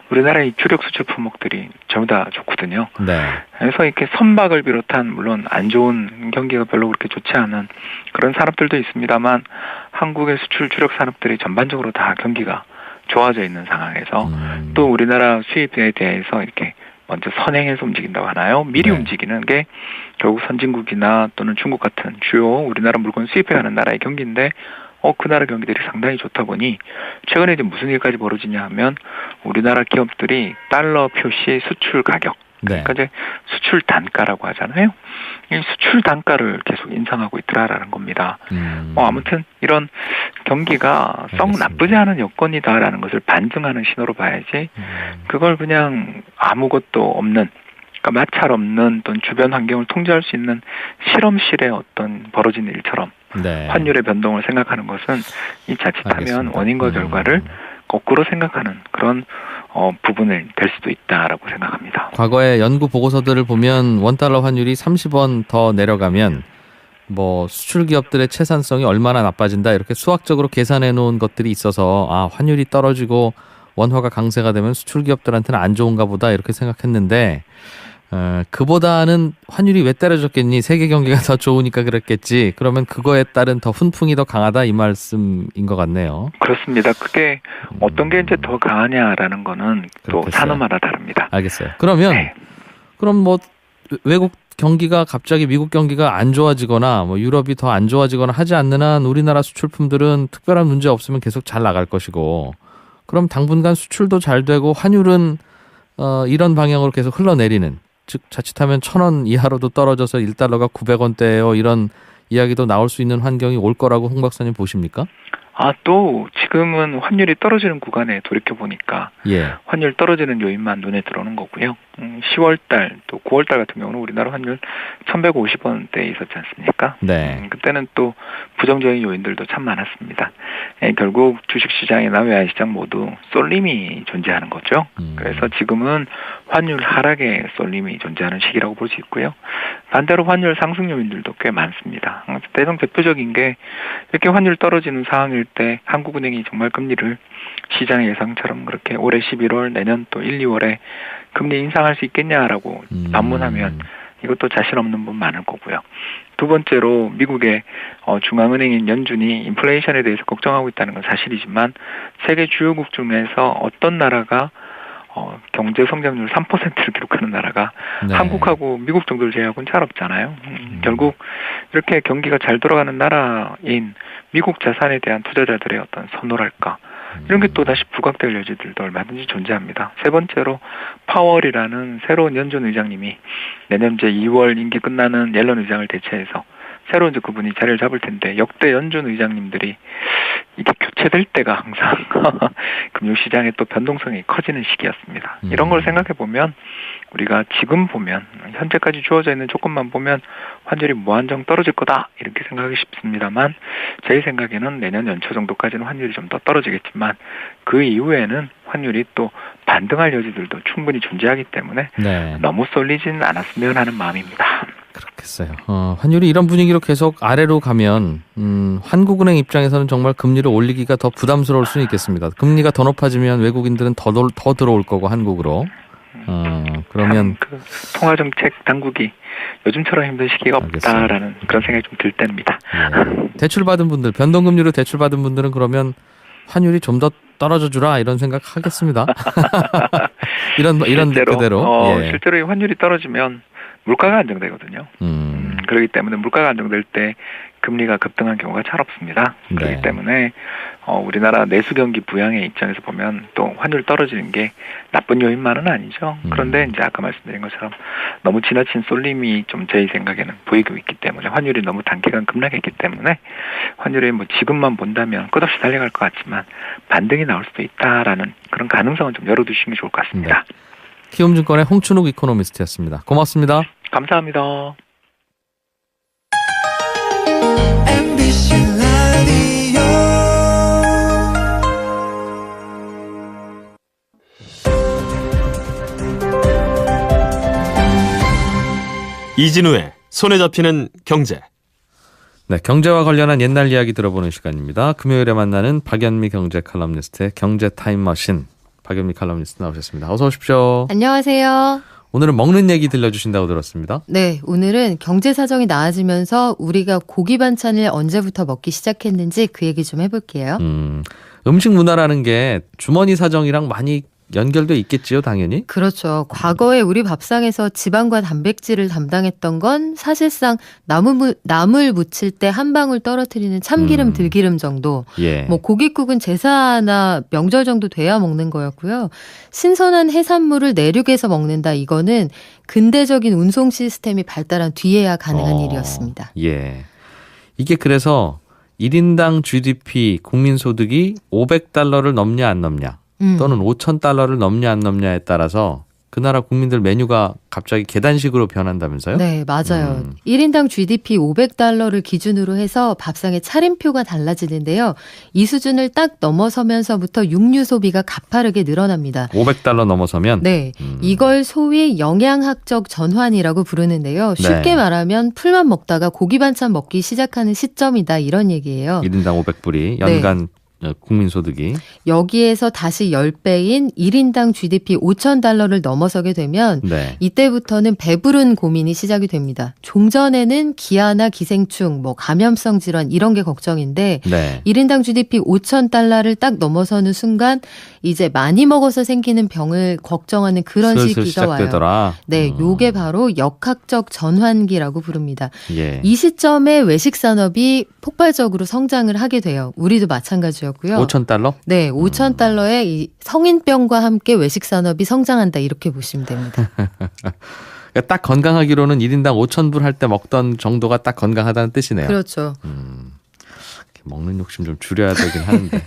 우리나라의 주력 수출 품목들이 전부 다 좋거든요. 네. 그래서 이렇게 선박을 비롯한 물론 안 좋은 경기가 별로 그렇게 좋지 않은 그런 산업들도 있습니다만 한국의 수출 주력 산업들이 전반적으로 다 경기가 좋아져 있는 상황에서 또 우리나라 수입에 대해서 이렇게 먼저 선행해서 움직인다고 하나요? 미리 움직이는 게 결국 선진국이나 또는 중국 같은 주요 우리나라 물건 수입해가는 나라의 경기인데 그 나라 경기들이 상당히 좋다 보니 최근에 이제 무슨 일까지 벌어지냐 하면 우리나라 기업들이 달러 표시 수출 가격 그러니까 이제 수출 단가라고 하잖아요. 이 수출 단가를 계속 인상하고 있더라라는 겁니다. 아무튼 이런 경기가 썩 나쁘지 않은 여건이다라는 것을 반증하는 신호로 봐야지 그걸 그냥 아무것도 없는 그러니까 마찰 없는 또는 주변 환경을 통제할 수 있는 실험실의 어떤 벌어진 일처럼 환율의 변동을 생각하는 것은 이 자칫하면 알겠습니다. 원인과 결과를 거꾸로 생각하는 그런 부분을 될 수도 있다라고 생각합니다. 과거의 연구 보고서들을 보면 원달러 환율이 30원 더 내려가면 뭐 수출 기업들의 채산성이 얼마나 나빠진다 이렇게 수학적으로 계산해 놓은 것들이 있어서 환율이 떨어지고 원화가 강세가 되면 수출 기업들한테는 안 좋은가 보다 이렇게 생각했는데 그보다는 환율이 왜 떨어졌겠니? 세계 경기가 더 좋으니까 그랬겠지. 그러면 그거에 따른 더 훈풍이 더 강하다 이 말씀인 것 같네요. 그렇습니다. 그게 어떤 게 이제 더 강하냐라는 거는 또 산업마다 다릅니다. 알겠어요. 그러면 그럼 뭐 외국 경기가 갑자기 미국 경기가 안 좋아지거나 뭐 유럽이 더 안 좋아지거나 하지 않는 한 우리나라 수출품들은 특별한 문제 없으면 계속 잘 나갈 것이고 그럼 당분간 수출도 잘 되고 환율은 이런 방향으로 계속 흘러내리는 즉 자칫하면 1,000원 이하로도 떨어져서 1달러가 900원대예요. 이런 이야기도 나올 수 있는 환경이 올 거라고 홍 박사님 보십니까? 또 지금은 환율이 떨어지는 구간에 돌이켜보니까 환율 떨어지는 요인만 눈에 들어오는 거고요. 10월달 또 9월달 같은 경우는 우리나라 환율 1,150원대에 있었지 않습니까? 그때는 또 부정적인 요인들도 참 많았습니다. 결국 주식시장이나 외환시장 모두 쏠림이 존재하는 거죠. 그래서 지금은 환율 하락의 쏠림이 존재하는 시기라고 볼 수 있고요. 반대로 환율 상승 요인들도 꽤 많습니다. 가장 대표적인 게 이렇게 환율 떨어지는 상황일 때 한국은행이 정말 금리를 시장의 예상처럼 그렇게 올해 11월 내년 또 1, 2월에 금리 인상할 수 있겠냐라고 반문하면 이것도 자신 없는 분 많을 거고요. 두 번째로 미국의 중앙은행인 연준이 인플레이션에 대해서 걱정하고 있다는 건 사실이지만 세계 주요국 중에서 어떤 나라가 경제 성장률 3%를 기록하는 나라가 한국하고 미국 정도를 제외하고는 잘 없잖아요. 결국 이렇게 경기가 잘 돌아가는 나라인 미국 자산에 대한 투자자들의 어떤 선호랄까 이런 게 또 다시 부각될 여지들도 얼마든지 존재합니다. 세 번째로 파월이라는 새로운 연준 의장님이 내년 이제 2월 임기 끝나는 옐런 의장을 대체해서 새로 이제 그분이 자리를 잡을 텐데 역대 연준 의장님들이 이게 교체될 때가 항상 금융시장의 또 변동성이 커지는 시기였습니다. 이런 걸 생각해 보면 우리가 지금 보면 현재까지 주어져 있는 조건만 보면 환율이 무한정 떨어질 거다 이렇게 생각하기 쉽습니다만 제 생각에는 내년 연초 정도까지는 환율이 좀 더 떨어지겠지만 그 이후에는 환율이 또 반등할 여지들도 충분히 존재하기 때문에 네. 너무 쏠리지는 않았으면 하는 마음입니다. 그렇겠어요. 환율이 이런 분위기로 계속 아래로 가면 한국은행 입장에서는 정말 금리를 올리기가 더 부담스러울 수는 있겠습니다. 금리가 더 높아지면 외국인들은 더 들어올 거고 한국으로. 그러면 그 통화정책 당국이 요즘처럼 힘든 시기가 없다라는 그런 생각이 좀 들 때입니다. 예. 대출받은 분들, 변동금리로 대출받은 분들은 그러면 환율이 좀 더 떨어져 주라 이런 생각 하겠습니다. 이런 실제로, 그대로. 예. 실제로 이 환율이 떨어지면 물가가 안정되거든요. 그렇기 때문에 물가가 안정될 때 금리가 급등한 경우가 잘 없습니다. 그렇기 네. 때문에 우리나라 내수 경기 부양의 입장에서 보면 또 환율 떨어지는 게 나쁜 요인만은 아니죠. 그런데 이제 아까 말씀드린 것처럼 너무 지나친 쏠림이 좀 제 생각에는 보이고 있기 때문에 환율이 너무 단기간 급락했기 때문에 환율이 뭐 지금만 본다면 끝없이 달려갈 것 같지만 반등이 나올 수도 있다라는 그런 가능성은 좀 열어두시는 게 좋을 것 같습니다. 네. 키움증권의 홍춘욱 이코노미스트였습니다. 고맙습니다. 감사합니다. 이진우의 손에 잡히는 경제. 네, 경제와 관련한 옛날 이야기 들어보는 시간입니다. 금요일에 만나는 박연미 경제 칼럼니스트의 경제 타임머신. 박연미 칼럼니스트 나오셨습니다. 어서 오십시오. 안녕하세요. 오늘은 먹는 얘기 들려주신다고 들었습니다. 네, 오늘은 경제 사정이 나아지면서 우리가 고기 반찬을 언제부터 먹기 시작했는지 그 얘기 좀 해볼게요. 음식 문화라는 게 주머니 사정이랑 많이 연결돼 있겠지요, 당연히. 그렇죠. 과거에 우리 밥상에서 지방과 단백질을 담당했던 건 사실상 나물 무칠 때 한 방울 떨어뜨리는 참기름, 들기름 정도. 예. 뭐 고깃국은 제사나 명절 정도 돼야 먹는 거였고요. 신선한 해산물을 내륙에서 먹는다. 이거는 근대적인 운송 시스템이 발달한 뒤에야 가능한 일이었습니다. 예. 이게 그래서 1인당 GDP 국민소득이 $500를 넘냐 안 넘냐 또는 $5,000를 넘냐 안 넘냐에 따라서 그 나라 국민들 메뉴가 갑자기 계단식으로 변한다면서요? 네, 맞아요. 1인당 GDP $500를 기준으로 해서 밥상의 차림표가 달라지는데요. 이 수준을 딱 넘어서면서부터 육류 소비가 가파르게 늘어납니다. $500 넘어서면? 네, 이걸 소위 영양학적 전환이라고 부르는데요. 쉽게 네. 말하면 풀만 먹다가 고기 반찬 먹기 시작하는 시점이다 이런 얘기예요. 1인당 500불이 연간 국민소득이. 여기에서 다시 10배인 1인당 GDP $5,000를 넘어서게 되면 네. 이때부터는 배부른 고민이 시작이 됩니다. 종전에는 기아나 기생충, 뭐 감염성 질환 이런 게 걱정인데 네. 1인당 GDP $5,000를 딱 넘어서는 순간 이제 많이 먹어서 생기는 병을 걱정하는 그런 슬슬 시기가 와요. 시작되더라. 네, 요게 바로 역학적 전환기라고 부릅니다. 예. 이 시점에 외식 산업이 폭발적으로 성장을 하게 돼요. 우리도 마찬가지였고요. $5,000? 네, $5,000의 이 성인병과 함께 외식 산업이 성장한다 이렇게 보시면 됩니다. 그러니까 딱 건강하기로는 1인당 5,000불 할 때 먹던 정도가 딱 건강하다는 뜻이네요. 그렇죠. 먹는 욕심 좀 줄여야 되긴 하는데.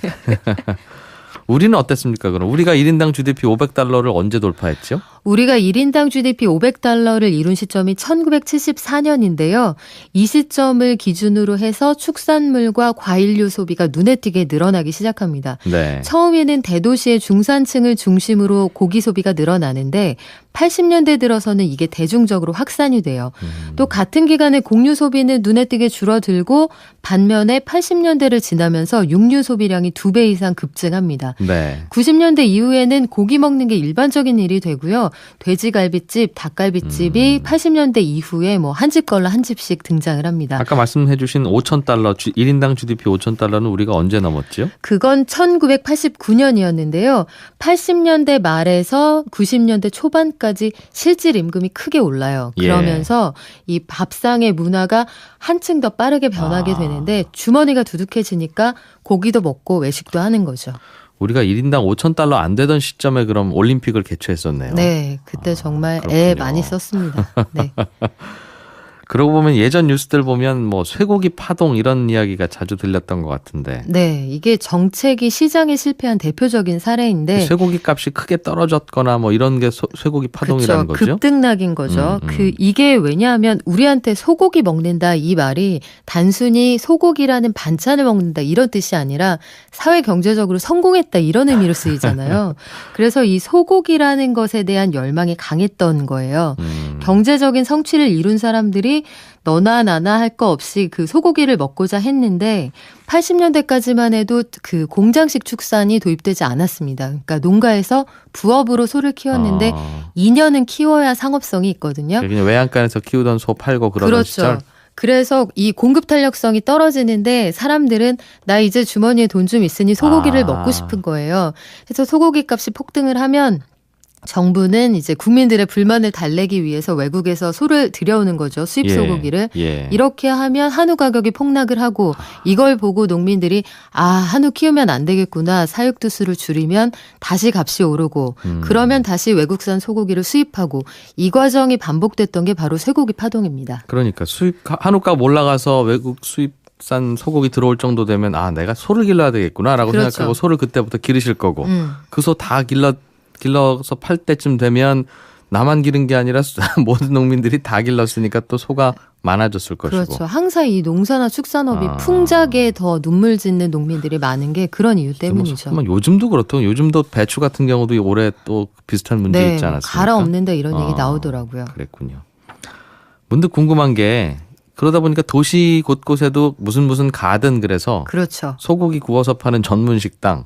우리는 어땠습니까? 그럼 우리가 1인당 GDP $500를 언제 돌파했죠? 우리가 1인당 GDP $500를 이룬 시점이 1974년인데요. 이 시점을 기준으로 해서 축산물과 과일류 소비가 눈에 띄게 늘어나기 시작합니다. 네. 처음에는 대도시의 중산층을 중심으로 고기 소비가 늘어나는데 80년대 들어서는 이게 대중적으로 확산이 돼요. 또 같은 기간에 곡류 소비는 눈에 띄게 줄어들고 반면에 80년대를 지나면서 육류 소비량이 2배 이상 급증합니다. 네. 90년대 이후에는 고기 먹는 게 일반적인 일이 되고요. 돼지갈비집, 닭갈비집이 80년대 이후에 뭐 한 집 걸러 한 집씩 등장을 합니다. 아까 말씀해 주신 $5,000, 1인당 GDP $5,000는 우리가 언제 넘었죠? 그건 1989년이었는데요. 80년대 말에서 90년대 초반까지 실질 임금이 크게 올라요. 그러면서 이 밥상의 문화가 한층 더 빠르게 변하게 되는데 주머니가 두둑해지니까 고기도 먹고 외식도 하는 거죠. 우리가 1인당 $5,000 안 되던 시점에 그럼 올림픽을 개최했었네요. 네, 그때 정말 그렇군요. 애 많이 썼습니다. 네. 그러고 보면 예전 뉴스들 보면 뭐 쇠고기 파동 이런 이야기가 자주 들렸던 것 같은데. 네, 이게 정책이 시장에 실패한 대표적인 사례인데 쇠고기 값이 크게 떨어졌거나 뭐 이런 게 쇠고기 파동이라는 그쵸, 거죠? 급등락인 거죠. 이게 왜냐하면 우리한테 소고기 먹는다 이 말이 단순히 소고기라는 반찬을 먹는다 이런 뜻이 아니라 사회 경제적으로 성공했다 이런 의미로 쓰이잖아요. 그래서 이 소고기라는 것에 대한 열망이 강했던 거예요. 경제적인 성취를 이룬 사람들이 너나 나나 할 거 없이 그 소고기를 먹고자 했는데 80년대까지만 해도 그 공장식 축산이 도입되지 않았습니다. 그러니까 농가에서 부업으로 소를 키웠는데 2년은 키워야 상업성이 있거든요. 그냥 외양간에서 키우던 소 팔고 그러던 그렇죠. 시절. 그래서 이 공급 탄력성이 떨어지는데 사람들은 나 이제 주머니에 돈 좀 있으니 소고기를 먹고 싶은 거예요. 그래서 소고기 값이 폭등을 하면 정부는 이제 국민들의 불만을 달래기 위해서 외국에서 소를 들여오는 거죠. 수입 소고기를. 이렇게 하면 한우 가격이 폭락을 하고 이걸 보고 농민들이 한우 키우면 안 되겠구나. 사육두수를 줄이면 다시 값이 오르고 그러면 다시 외국산 소고기를 수입하고 이 과정이 반복됐던 게 바로 쇠고기 파동입니다. 그러니까 한우값 올라가서 외국 수입산 소고기 들어올 정도 되면 내가 소를 길러야 되겠구나라고 그렇죠. 생각하고 소를 그때부터 기르실 거고 그 소 다 길러서 팔 때쯤 되면 나만 기른 게 아니라 모든 농민들이 다 길렀으니까 또 소가 많아졌을 것이고. 그렇죠. 항상 이 농사나 축산업이 풍작에 더 눈물 짓는 농민들이 많은 게 그런 이유 때문이죠. 요즘도 그렇고 요즘도 배추 같은 경우도 올해 또 비슷한 문제 있지 않았습니까? 갈아 엎는다 이런 얘기 나오더라고요. 그랬군요. 문득 궁금한 게 그러다 보니까 도시 곳곳에도 무슨 가든 그래서 그렇죠. 소고기 구워서 파는 전문 식당.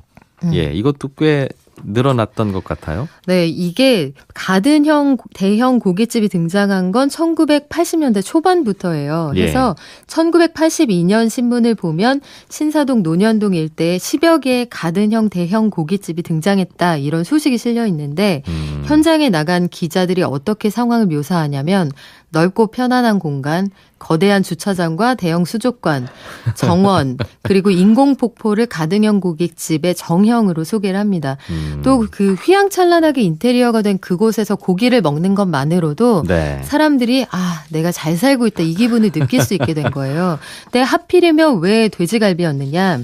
이것도 꽤 늘어났던 것 같아요. 네, 이게 가든형 대형 고깃집이 등장한 건 1980년대 초반부터예요. 그래서 1982년 신문을 보면 신사동 논현동 일대에 10여 개의 가든형 대형 고깃집이 등장했다 이런 소식이 실려 있는데 현장에 나간 기자들이 어떻게 상황을 묘사하냐면 넓고 편안한 공간, 거대한 주차장과 대형 수족관, 정원, 그리고 인공폭포를 가등형 고깃집의 정형으로 소개를 합니다. 또 그 휘황찬란하게 인테리어가 된 그곳에서 고기를 먹는 것만으로도 사람들이 내가 잘 살고 있다 이 기분을 느낄 수 있게 된 거예요. 근데 하필이면 왜 돼지갈비였느냐.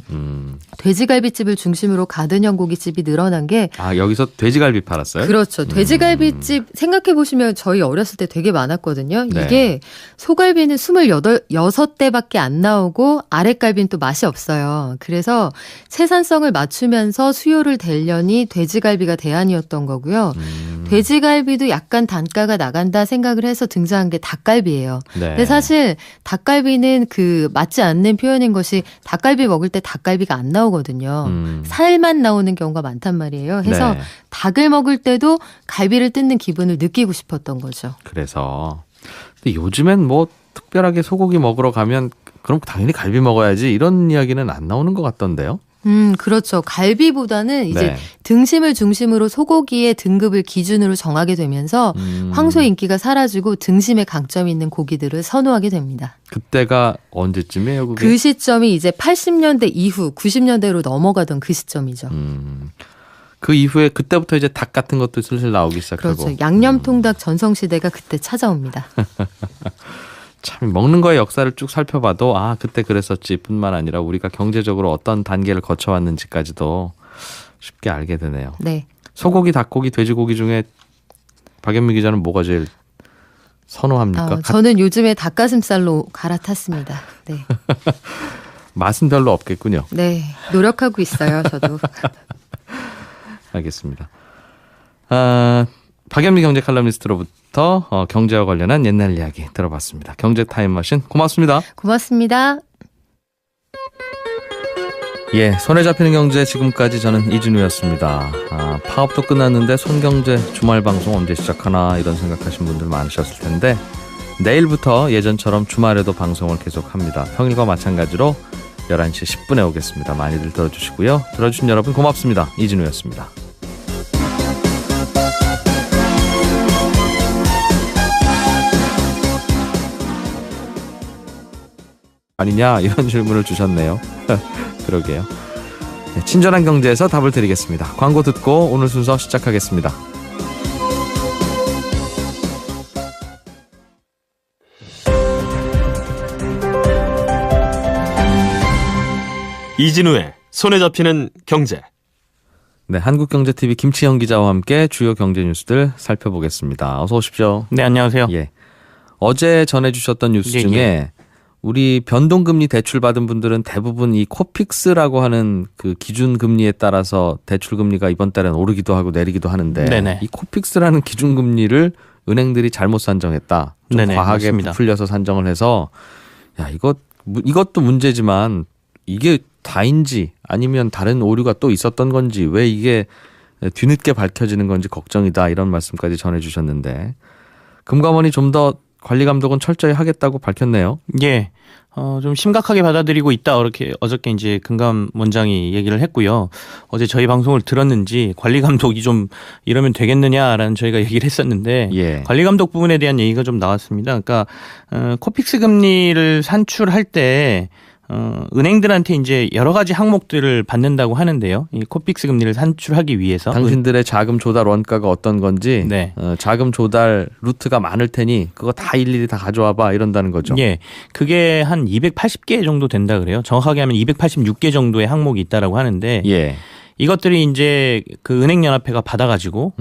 돼지갈비집을 중심으로 가든형 고깃집이 늘어난 게 여기서 돼지갈비 팔았어요? 그렇죠. 돼지갈비집 생각해보시면 저희 어렸을 때 되게 많았거든요. 이게 소갈비는 26대밖에 안 나오고 아랫갈비는 또 맛이 없어요. 그래서 생산성을 맞추면서 수요를 대려니 돼지갈비가 대안이었던 거고요. 돼지갈비도 약간 단가가 나간다 생각을 해서 등장한 게 닭갈비예요. 근데 사실 닭갈비는 그 맞지 않는 표현인 것이 닭갈비 먹을 때 닭갈비가 안 나오거든요. 살만 나오는 경우가 많단 말이에요. 해서 닭을 먹을 때도 갈비를 뜯는 기분을 느끼고 싶었던 거죠. 그래서 근데 요즘엔 뭐 특별하게 소고기 먹으러 가면 그럼 당연히 갈비 먹어야지 이런 이야기는 안 나오는 것 같던데요. 그렇죠. 갈비보다는 이제 등심을 중심으로 소고기의 등급을 기준으로 정하게 되면서 황소의 인기가 사라지고 등심의 강점이 있는 고기들을 선호하게 됩니다. 그때가 언제쯤이에요, 그게? 그 시점이 이제 80년대 이후 90년대로 넘어가던 그 시점이죠. 그 이후에 그때부터 이제 닭 같은 것도 슬슬 나오기 시작하고. 그렇죠. 양념통닭 전성시대가 그때 찾아옵니다. 참 먹는 거의 역사를 쭉 살펴봐도 그때 그랬었지 뿐만 아니라 우리가 경제적으로 어떤 단계를 거쳐왔는지까지도 쉽게 알게 되네요. 네. 소고기, 닭고기, 돼지고기 중에 박연미 기자는 뭐가 제일 선호합니까? 저는 요즘에 닭가슴살로 갈아탔습니다. 네. 맛은 별로 없겠군요. 네. 노력하고 있어요, 저도. 알겠습니다. 박연미 경제 칼럼니스트로부터 경제와 관련한 옛날 이야기 들어봤습니다. 경제 타임머신 고맙습니다. 고맙습니다. 손에 잡히는 경제 지금까지 저는 이진우였습니다. 파업도 끝났는데 손경제 주말 방송 언제 시작하나 이런 생각하신 분들 많으셨을 텐데 내일부터 예전처럼 주말에도 방송을 계속합니다. 평일과 마찬가지로 11시 10분에 오겠습니다. 많이들 들어주시고요. 들어주신 여러분 고맙습니다. 이진우였습니다. 아니냐 이런 질문을 주셨네요. 그러게요. 친절한 경제에서 답을 드리겠습니다. 광고 듣고 오늘 순서 시작하겠습니다. 이진우의 손에 잡히는 경제. 네, 한국경제TV 김치형 기자와 함께 주요 경제 뉴스들 살펴보겠습니다. 어서 오십시오. 네, 안녕하세요. 예. 어제 전해주셨던 뉴스 중에 우리 변동금리 대출 받은 분들은 대부분 이 코픽스라고 하는 그 기준금리에 따라서 대출금리가 이번 달엔 오르기도 하고 내리기도 하는데 네네. 이 코픽스라는 기준금리를 은행들이 잘못 산정했다. 좀 네네, 과하게 맞습니다. 부풀려서 산정을 해서 야 이것도 문제지만 이게 다인지 아니면 다른 오류가 또 있었던 건지 왜 이게 뒤늦게 밝혀지는 건지 걱정이다 이런 말씀까지 전해주셨는데 금감원이 좀 더 관리 감독은 철저히 하겠다고 밝혔네요. 예. 좀 심각하게 받아들이고 있다. 이렇게 어저께 이제 금감 원장이 얘기를 했고요. 어제 저희 방송을 들었는지 관리 감독이 좀 이러면 되겠느냐라는 저희가 얘기를 했었는데 예. 관리 감독 부분에 대한 얘기가 좀 나왔습니다. 그러니까 코픽스 금리를 산출할 때 은행들한테 이제 여러 가지 항목들을 받는다고 하는데요. 이 코픽스 금리를 산출하기 위해서 당신들의 자금 조달 원가가 어떤 건지 네. 자금 조달 루트가 많을 테니 그거 다 일일이 다 가져와봐 이런다는 거죠. 예, 그게 한 280개 정도 된다 그래요. 정확하게 하면 286개 정도의 항목이 있다라고 하는데 예. 이것들이 이제 그 은행연합회가 받아가지고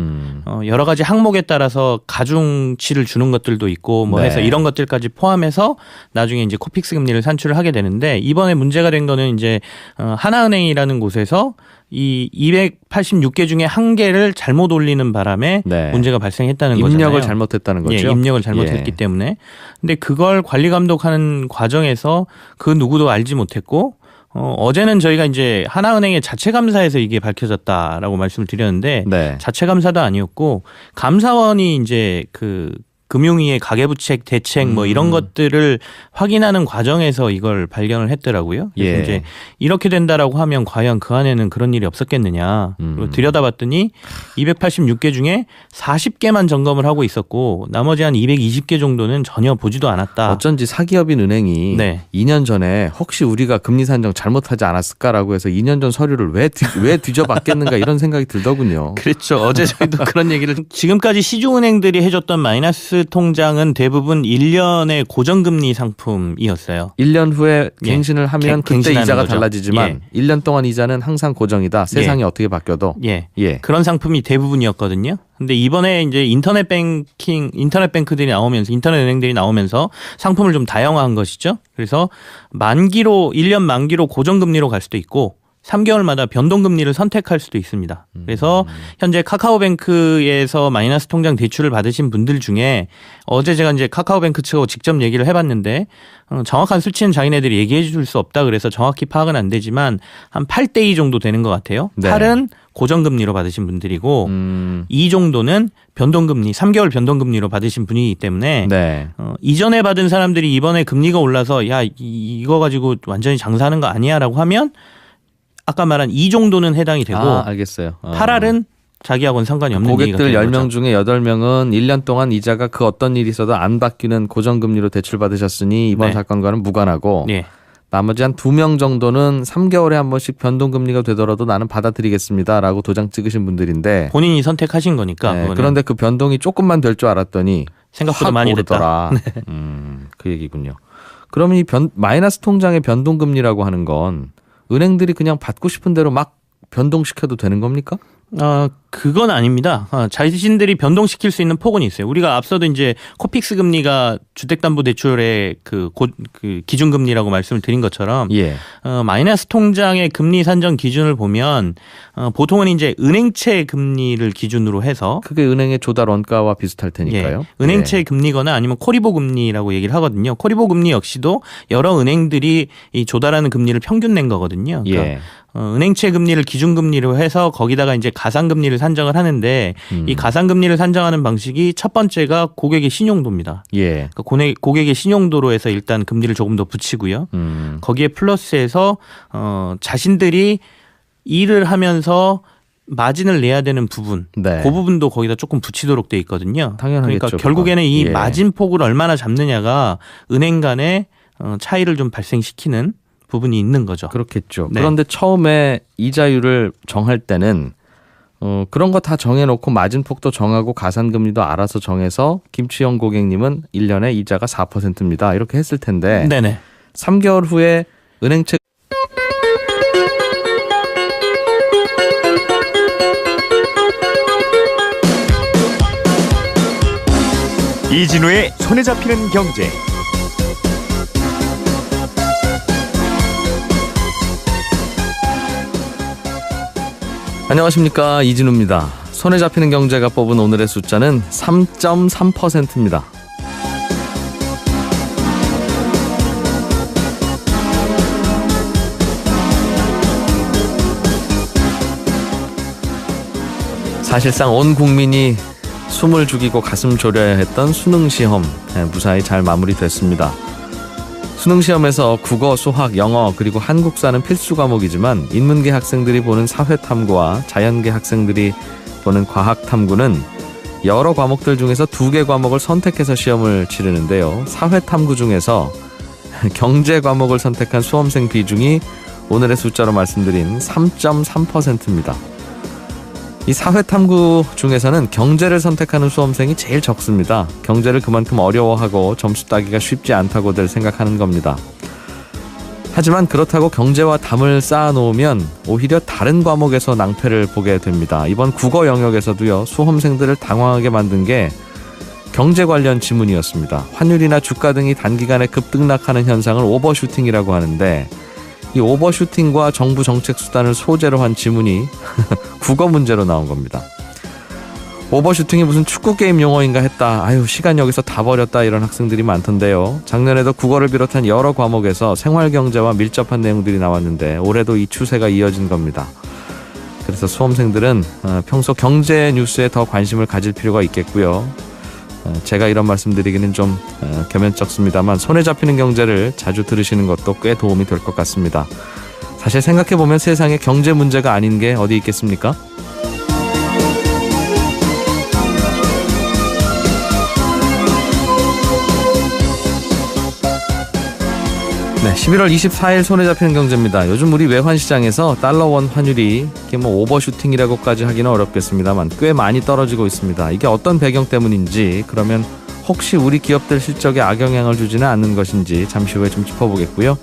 여러 가지 항목에 따라서 가중치를 주는 것들도 있고 뭐 네. 해서 이런 것들까지 포함해서 나중에 이제 코픽스 금리를 산출을 하게 되는데 이번에 문제가 된 거는 이제 하나은행이라는 곳에서 이 286개 중에 한 개를 잘못 올리는 바람에 네. 문제가 발생했다는 거잖아요. 입력을 잘못했다는 거죠. 예, 입력을 잘못했기 때문에. 근데 그걸 관리 감독하는 과정에서 그 누구도 알지 못했고 어제는 저희가 이제 하나은행의 자체 감사에서 이게 밝혀졌다라고 말씀을 드렸는데 네. 자체 감사도 아니었고 감사원이 이제 그 금융위의 가계부채 대책 뭐 이런 것들을 확인하는 과정에서 이걸 발견을 했더라고요. 그래서 예. 이제 이렇게 된다라고 하면 과연 그 안에는 그런 일이 없었겠느냐. 그리고 들여다봤더니 286개 중에 40개만 점검을 하고 있었고 나머지 한 220개 정도는 전혀 보지도 않았다. 어쩐지 사기업인 은행이 네. 2년 전에 혹시 우리가 금리 산정 잘못하지 않았을까라고 해서 2년 전 서류를 왜 뒤져봤겠는가 이런 생각이 들더군요. 그렇죠. 어제 저희도 그런 얘기를 지금까지 시중은행들이 해줬던 마이너스 통장은 대부분 1년의 고정금리 상품이었어요. 1년 후에 갱신을 하면 그때 갱신하는 이자가 거죠. 달라지지만 1년 동안 이자는 항상 고정이다. 세상이 어떻게 바뀌어도. 예. 예. 그런 상품이 대부분이었거든요. 근데 이번에 이제 인터넷 뱅크들이 나오면서 인터넷 은행들이 나오면서 상품을 좀 다양화한 것이죠. 그래서 1년 만기로 고정금리로 갈 수도 있고 3개월마다 변동금리를 선택할 수도 있습니다. 그래서 현재 카카오뱅크에서 마이너스 통장 대출을 받으신 분들 중에 어제 제가 이제 카카오뱅크 측하고 직접 얘기를 해봤는데 정확한 수치는 자기네들이 얘기해 줄 수 없다 그래서 정확히 파악은 안 되지만 한 8대2 정도 되는 것 같아요. 네. 8은 고정금리로 받으신 분들이고 2 정도는 변동금리 3개월 변동금리로 받으신 분이기 때문에 네. 이전에 받은 사람들이 이번에 금리가 올라서 야 이거 가지고 완전히 장사하는 거 아니야 라고 하면 아까 말한 2 정도는 해당이 되고 알겠어요. 8알은 자기하고는 상관이 없는 얘기가 고객들 되는 10명 거죠. 중에 8명은 1년 동안 이자가 그 어떤 일이 있어도 안 바뀌는 고정금리로 대출받으셨으니 이번 네. 사건과는 무관하고 예. 나머지 한 2명 정도는 3개월에 한 번씩 변동금리가 되더라도 나는 받아들이겠습니다 라고 도장 찍으신 분들인데 본인이 선택하신 거니까. 네, 그런데 그 변동이 조금만 될 줄 알았더니 생각보다 확 많이 오르더라. 됐다. 그 얘기군요. 그러면 이 마이너스 통장의 변동금리라고 하는 건 은행들이 그냥 받고 싶은 대로 막 변동시켜도 되는 겁니까? 그건 아닙니다. 자신들이 변동시킬 수 있는 폭은 있어요. 우리가 앞서도 이제 코픽스 금리가 주택담보대출의 그 기준금리라고 말씀을 드린 것처럼 예. 마이너스 통장의 금리 산정 기준을 보면 보통은 이제 은행채 금리를 기준으로 해서 그게 은행의 조달 원가와 비슷할 테니까요. 예, 은행채 금리거나 아니면 코리보 금리라고 얘기를 하거든요. 코리보 금리 역시도 여러 은행들이 이 조달하는 금리를 평균 낸 거거든요. 그러니까 예. 은행채 금리를 기준금리로 해서 거기다가 이제 가상금리를 산정을 하는데 이 가상금리를 산정하는 방식이 첫 번째가 고객의 신용도입니다. 예. 그러니까 고객의 신용도로 해서 일단 금리를 조금 더 붙이고요. 거기에 플러스해서 자신들이 일을 하면서 마진을 내야 되는 부분, 네. 그 부분도 거기다 조금 붙이도록 돼 있거든요. 당연하겠죠. 그러니까 결국에는 이 예. 마진 폭을 얼마나 잡느냐가 은행 간의 차이를 좀 발생시키는 부분이 있는 거죠. 그렇겠죠. 네. 그런데 처음에 이자율을 정할 때는 그런 거 다 정해놓고 마진폭도 정하고 가산금리도 알아서 정해서 김치영 고객님은 1년에 이자가 4%입니다. 이렇게 했을 텐데 네네. 3개월 후에 은행채 경제 손에 잡히는 경제. 안녕하십니까, 이진우입니다. 손에 잡히는 경제가 뽑은 오늘의 숫자는 3.3%입니다. 사실상 온 국민이 숨을 죽이고 가슴 졸여야 했던 수능시험 무사히 잘 마무리됐습니다. 수능시험에서 국어, 수학, 영어 그리고 한국사는 필수 과목이지만 인문계 학생들이 보는 사회탐구와 자연계 학생들이 보는 과학탐구는 여러 과목들 중에서 2개 과목을 선택해서 시험을 치르는데요. 사회탐구 중에서 경제 과목을 선택한 수험생 비중이 오늘의 숫자로 말씀드린 3.3%입니다. 이 사회탐구 중에서는 경제를 선택하는 수험생이 제일 적습니다. 경제를 그만큼 어려워하고 점수 따기가 쉽지 않다고들 생각하는 겁니다. 하지만 그렇다고 경제와 담을 쌓아놓으면 오히려 다른 과목에서 낭패를 보게 됩니다. 이번 국어 영역에서도요, 수험생들을 당황하게 만든 게 경제 관련 지문이었습니다. 환율이나 주가 등이 단기간에 급등락하는 현상을 오버슈팅이라고 하는데, 이 오버슈팅과 정부 정책 수단을 소재로 한 지문이 국어 문제로 나온 겁니다. 오버슈팅이 무슨 축구 게임 용어인가 했다. 아유, 시간 여기서 다 버렸다. 이런 학생들이 많던데요. 작년에도 국어를 비롯한 여러 과목에서 생활경제와 밀접한 내용들이 나왔는데 올해도 이 추세가 이어진 겁니다. 그래서 수험생들은 평소 경제 뉴스에 더 관심을 가질 필요가 있겠고요. 제가 이런 말씀드리기는 좀 겸연쩍습니다만 손에 잡히는 경제를 자주 들으시는 것도 꽤 도움이 될 것 같습니다. 사실 생각해보면 세상에 경제 문제가 아닌 게 어디 있겠습니까? 네, 11월 24일 손에 잡히는 경제입니다. 요즘 우리 외환시장에서 달러원 환율이 이게 뭐 오버슈팅이라고까지 하기는 어렵겠습니다만 꽤 많이 떨어지고 있습니다. 이게 어떤 배경 때문인지, 그러면 혹시 우리 기업들 실적에 악영향을 주지는 않는 것인지 잠시 후에 좀 짚어보겠고요.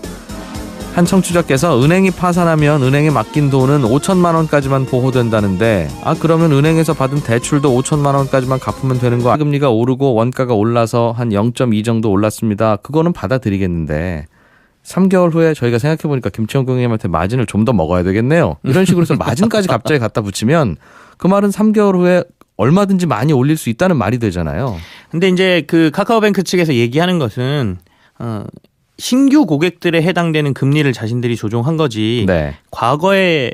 한 청취자께서 은행이 파산하면 은행에 맡긴 돈은 5천만 원까지만 보호된다는데, 그러면 은행에서 받은 대출도 5천만 원까지만 갚으면 되는 거, 금리가 오르고 원가가 올라서 한 0.2 정도 올랐습니다. 그거는 받아들이겠는데 3개월 후에 저희가 생각해보니까 김치영 고객님한테 마진을 좀 더 먹어야 되겠네요. 이런 식으로 해서 마진까지 갑자기 갖다 붙이면 그 말은 3개월 후에 얼마든지 많이 올릴 수 있다는 말이 되잖아요. 근데 이제 그 카카오뱅크 측에서 얘기하는 것은 신규 고객들에 해당되는 금리를 자신들이 조정한 거지, 네. 과거에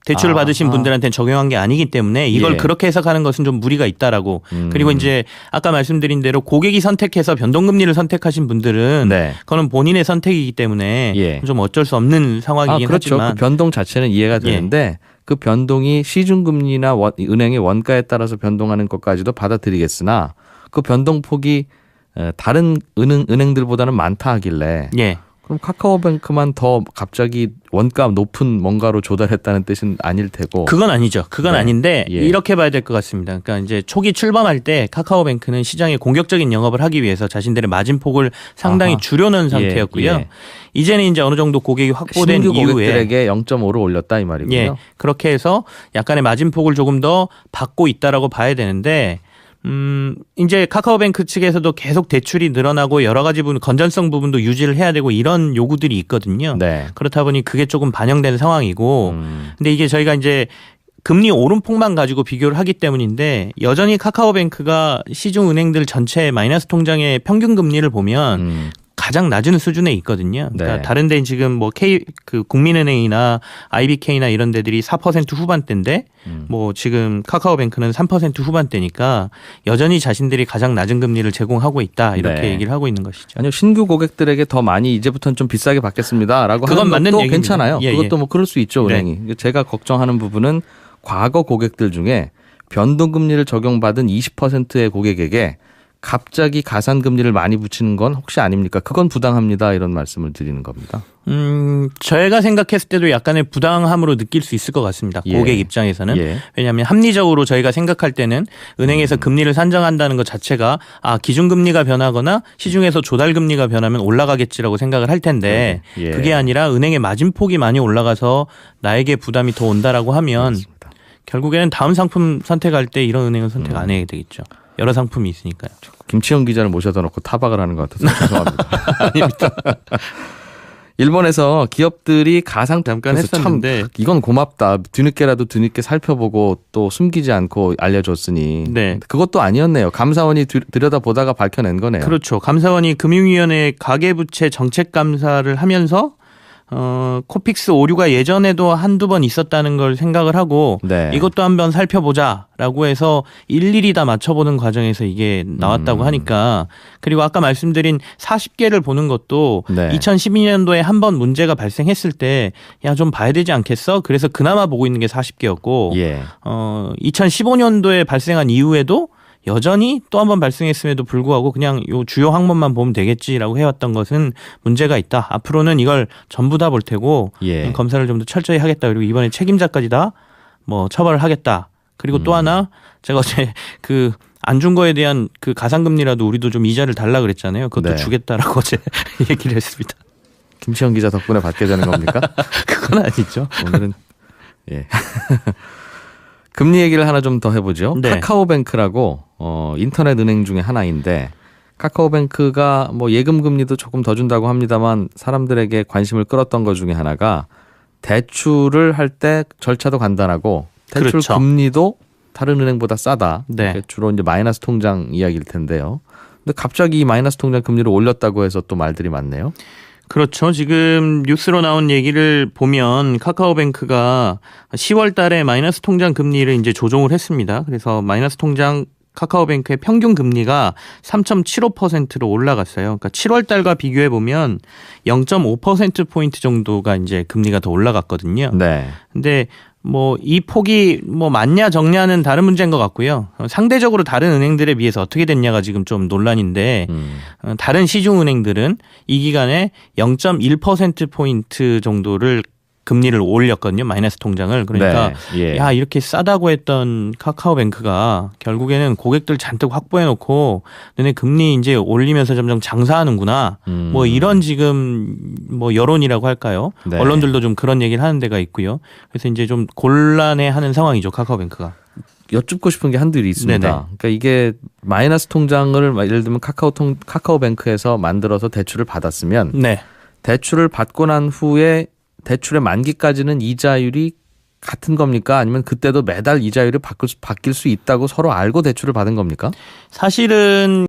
대출을 받으신 분들한테는 적용한 게 아니기 때문에 이걸 그렇게 해석하는 것은 좀 무리가 있다라고. 그리고 이제 아까 말씀드린 대로 고객이 선택해서 변동금리를 선택하신 분들은 그거는 본인의 선택이기 때문에 좀 어쩔 수 없는 상황이긴 그렇죠. 하지만 그 변동 자체는 이해가 되는데 그 변동이 시중금리나 은행의 원가에 따라서 변동하는 것까지도 받아들이겠으나 그 변동폭이 다른 은행들보다는 많다 하길래 그럼 카카오뱅크만 더 갑자기 원가 높은 뭔가로 조달했다는 뜻은 아닐 테고. 그건 아니죠. 그건 아닌데 이렇게 봐야 될 것 같습니다. 그러니까 이제 초기 출범할 때 카카오뱅크는 시장에 공격적인 영업을 하기 위해서 자신들의 마진폭을 상당히 줄여놓은 상태였고요. 이제는 이제 어느 정도 고객이 확보된 신규 이후에 고객들에게 0.5를 올렸다 이 말이군요. 그렇게 해서 약간의 마진폭을 조금 더 받고 있다라고 봐야 되는데, 이제 카카오뱅크 측에서도 계속 대출이 늘어나고 여러 가지 건전성 부분도 유지를 해야 되고 이런 요구들이 있거든요. 그렇다 보니 그게 조금 반영된 상황이고, 근데 이게 저희가 이제 금리 오름폭만 가지고 비교를 하기 때문인데 여전히 카카오뱅크가 시중 은행들 전체 마이너스 통장의 평균 금리를 보면 가장 낮은 수준에 있거든요. 그러니까 다른 데는 지금 뭐 국민은행이나 IBK나 이런 데들이 4% 후반대인데 뭐 지금 카카오뱅크는 3% 후반대니까 여전히 자신들이 가장 낮은 금리를 제공하고 있다, 이렇게 얘기를 하고 있는 것이죠. 아니요, 신규 고객들에게 더 많이 이제부터는 좀 비싸게 받겠습니다라고 그건 하는 맞는 것도 얘기입니다. 괜찮아요. 그것도 뭐 그럴 수 있죠, 은행이. 제가 걱정하는 부분은 과거 고객들 중에 변동금리를 적용받은 20%의 고객에게 갑자기 가산금리를 많이 붙이는 건 혹시 아닙니까? 그건 부당합니다. 이런 말씀을 드리는 겁니다. 저희가 생각했을 때도 약간의 부당함으로 느낄 수 있을 것 같습니다. 고객 입장에서는. 왜냐하면 합리적으로 저희가 생각할 때는 은행에서 금리를 산정한다는 것 자체가 기준금리가 변하거나 시중에서 조달금리가 변하면 올라가겠지라고 생각을 할 텐데 그게 아니라 은행의 마진폭이 많이 올라가서 나에게 부담이 더 온다라고 하면 결국에는 다음 상품 선택할 때 이런 은행은 선택 안 해야 되겠죠. 여러 상품이 있으니까요. 김치영 기자를 모셔다 놓고 타박을 하는 것 같아서 죄송합니다. 아닙니다. 일본에서 기업들이 가상 잠깐 그래서 했었는데 참 이건 고맙다. 뒤늦게 살펴보고 또 숨기지 않고 알려줬으니 네. 그것도 아니었네요. 감사원이 들여다보다가 밝혀낸 거네요. 그렇죠. 감사원이 금융위원회 가계부채 정책 감사를 하면서 코픽스 오류가 예전에도 한두 번 있었다는 걸 생각을 하고 네. 이것도 한번 살펴보자라고 해서 일일이 다 맞춰보는 과정에서 이게 나왔다고 하니까 그리고 아까 말씀드린 40개를 보는 것도 네. 2012년도에 한 번 문제가 발생했을 때 야, 좀 봐야 되지 않겠어? 그래서 그나마 보고 있는 게 40개였고 예. 2015년도에 발생한 이후에도 여전히 또 한 번 발생했음에도 불구하고 그냥 요 주요 항목만 보면 되겠지라고 해왔던 것은 문제가 있다. 앞으로는 이걸 전부 다 볼 테고 예. 검사를 좀 더 철저히 하겠다. 그리고 이번에 책임자까지 다 뭐 처벌을 하겠다. 그리고 또 하나 제가 어제 그 안 준 거에 대한 그 가상금리라도 우리도 좀 이자를 달라 그랬잖아요. 그것도 네. 주겠다라고 어제 얘기를 했습니다. 김치영 기자 덕분에 받게 되는 겁니까? 그건 아니죠. 오늘은 예. 금리 얘기를 하나 좀 더 해보죠. 네. 카카오뱅크라고 인터넷 은행 중에 하나인데 카카오뱅크가 뭐 예금 금리도 조금 더 준다고 합니다만 사람들에게 관심을 끌었던 것 중에 하나가 대출을 할 때 절차도 간단하고 대출 그렇죠. 금리도 다른 은행보다 싸다. 네. 주로 이제 마이너스 통장 이야기일 텐데요. 근데 갑자기 이 마이너스 통장 금리를 올렸다고 해서 또 말들이 많네요. 그렇죠. 지금 뉴스로 나온 얘기를 보면 카카오뱅크가 10월 달에 마이너스 통장 금리를 이제 조정을 했습니다. 그래서 마이너스 통장 카카오뱅크의 평균 금리가 3.75%로 올라갔어요. 그러니까 7월 달과 비교해 보면 0.5%포인트 정도가 이제 금리가 더 올라갔거든요. 네. 근데 뭐 이 폭이 뭐 맞냐 적냐는 다른 문제인 것 같고요. 상대적으로 다른 은행들에 비해서 어떻게 됐냐가 지금 좀 논란인데 다른 시중은행들은 이 기간에 0.1%포인트 정도를 금리를 올렸거든요. 마이너스 통장을. 그러니까 네. 예. 야 이렇게 싸다고 했던 카카오뱅크가 결국에는 고객들 잔뜩 확보해놓고 너네 금리 이제 올리면서 점점 장사하는구나. 뭐 이런 지금 뭐 여론이라고 할까요? 네. 언론들도 좀 그런 얘기를 하는 데가 있고요. 그래서 이제 좀 곤란해하는 상황이죠. 카카오뱅크가. 여쭙고 싶은 게 한두 있습니다. 네네. 그러니까 이게 마이너스 통장을 예를 들면 카카오뱅크에서 만들어서 대출을 받았으면 네. 대출을 받고 난 후에 대출의 만기까지는 이자율이 같은 겁니까? 아니면 그때도 매달 이자율이 바뀔 수 있다고 서로 알고 대출을 받은 겁니까? 사실은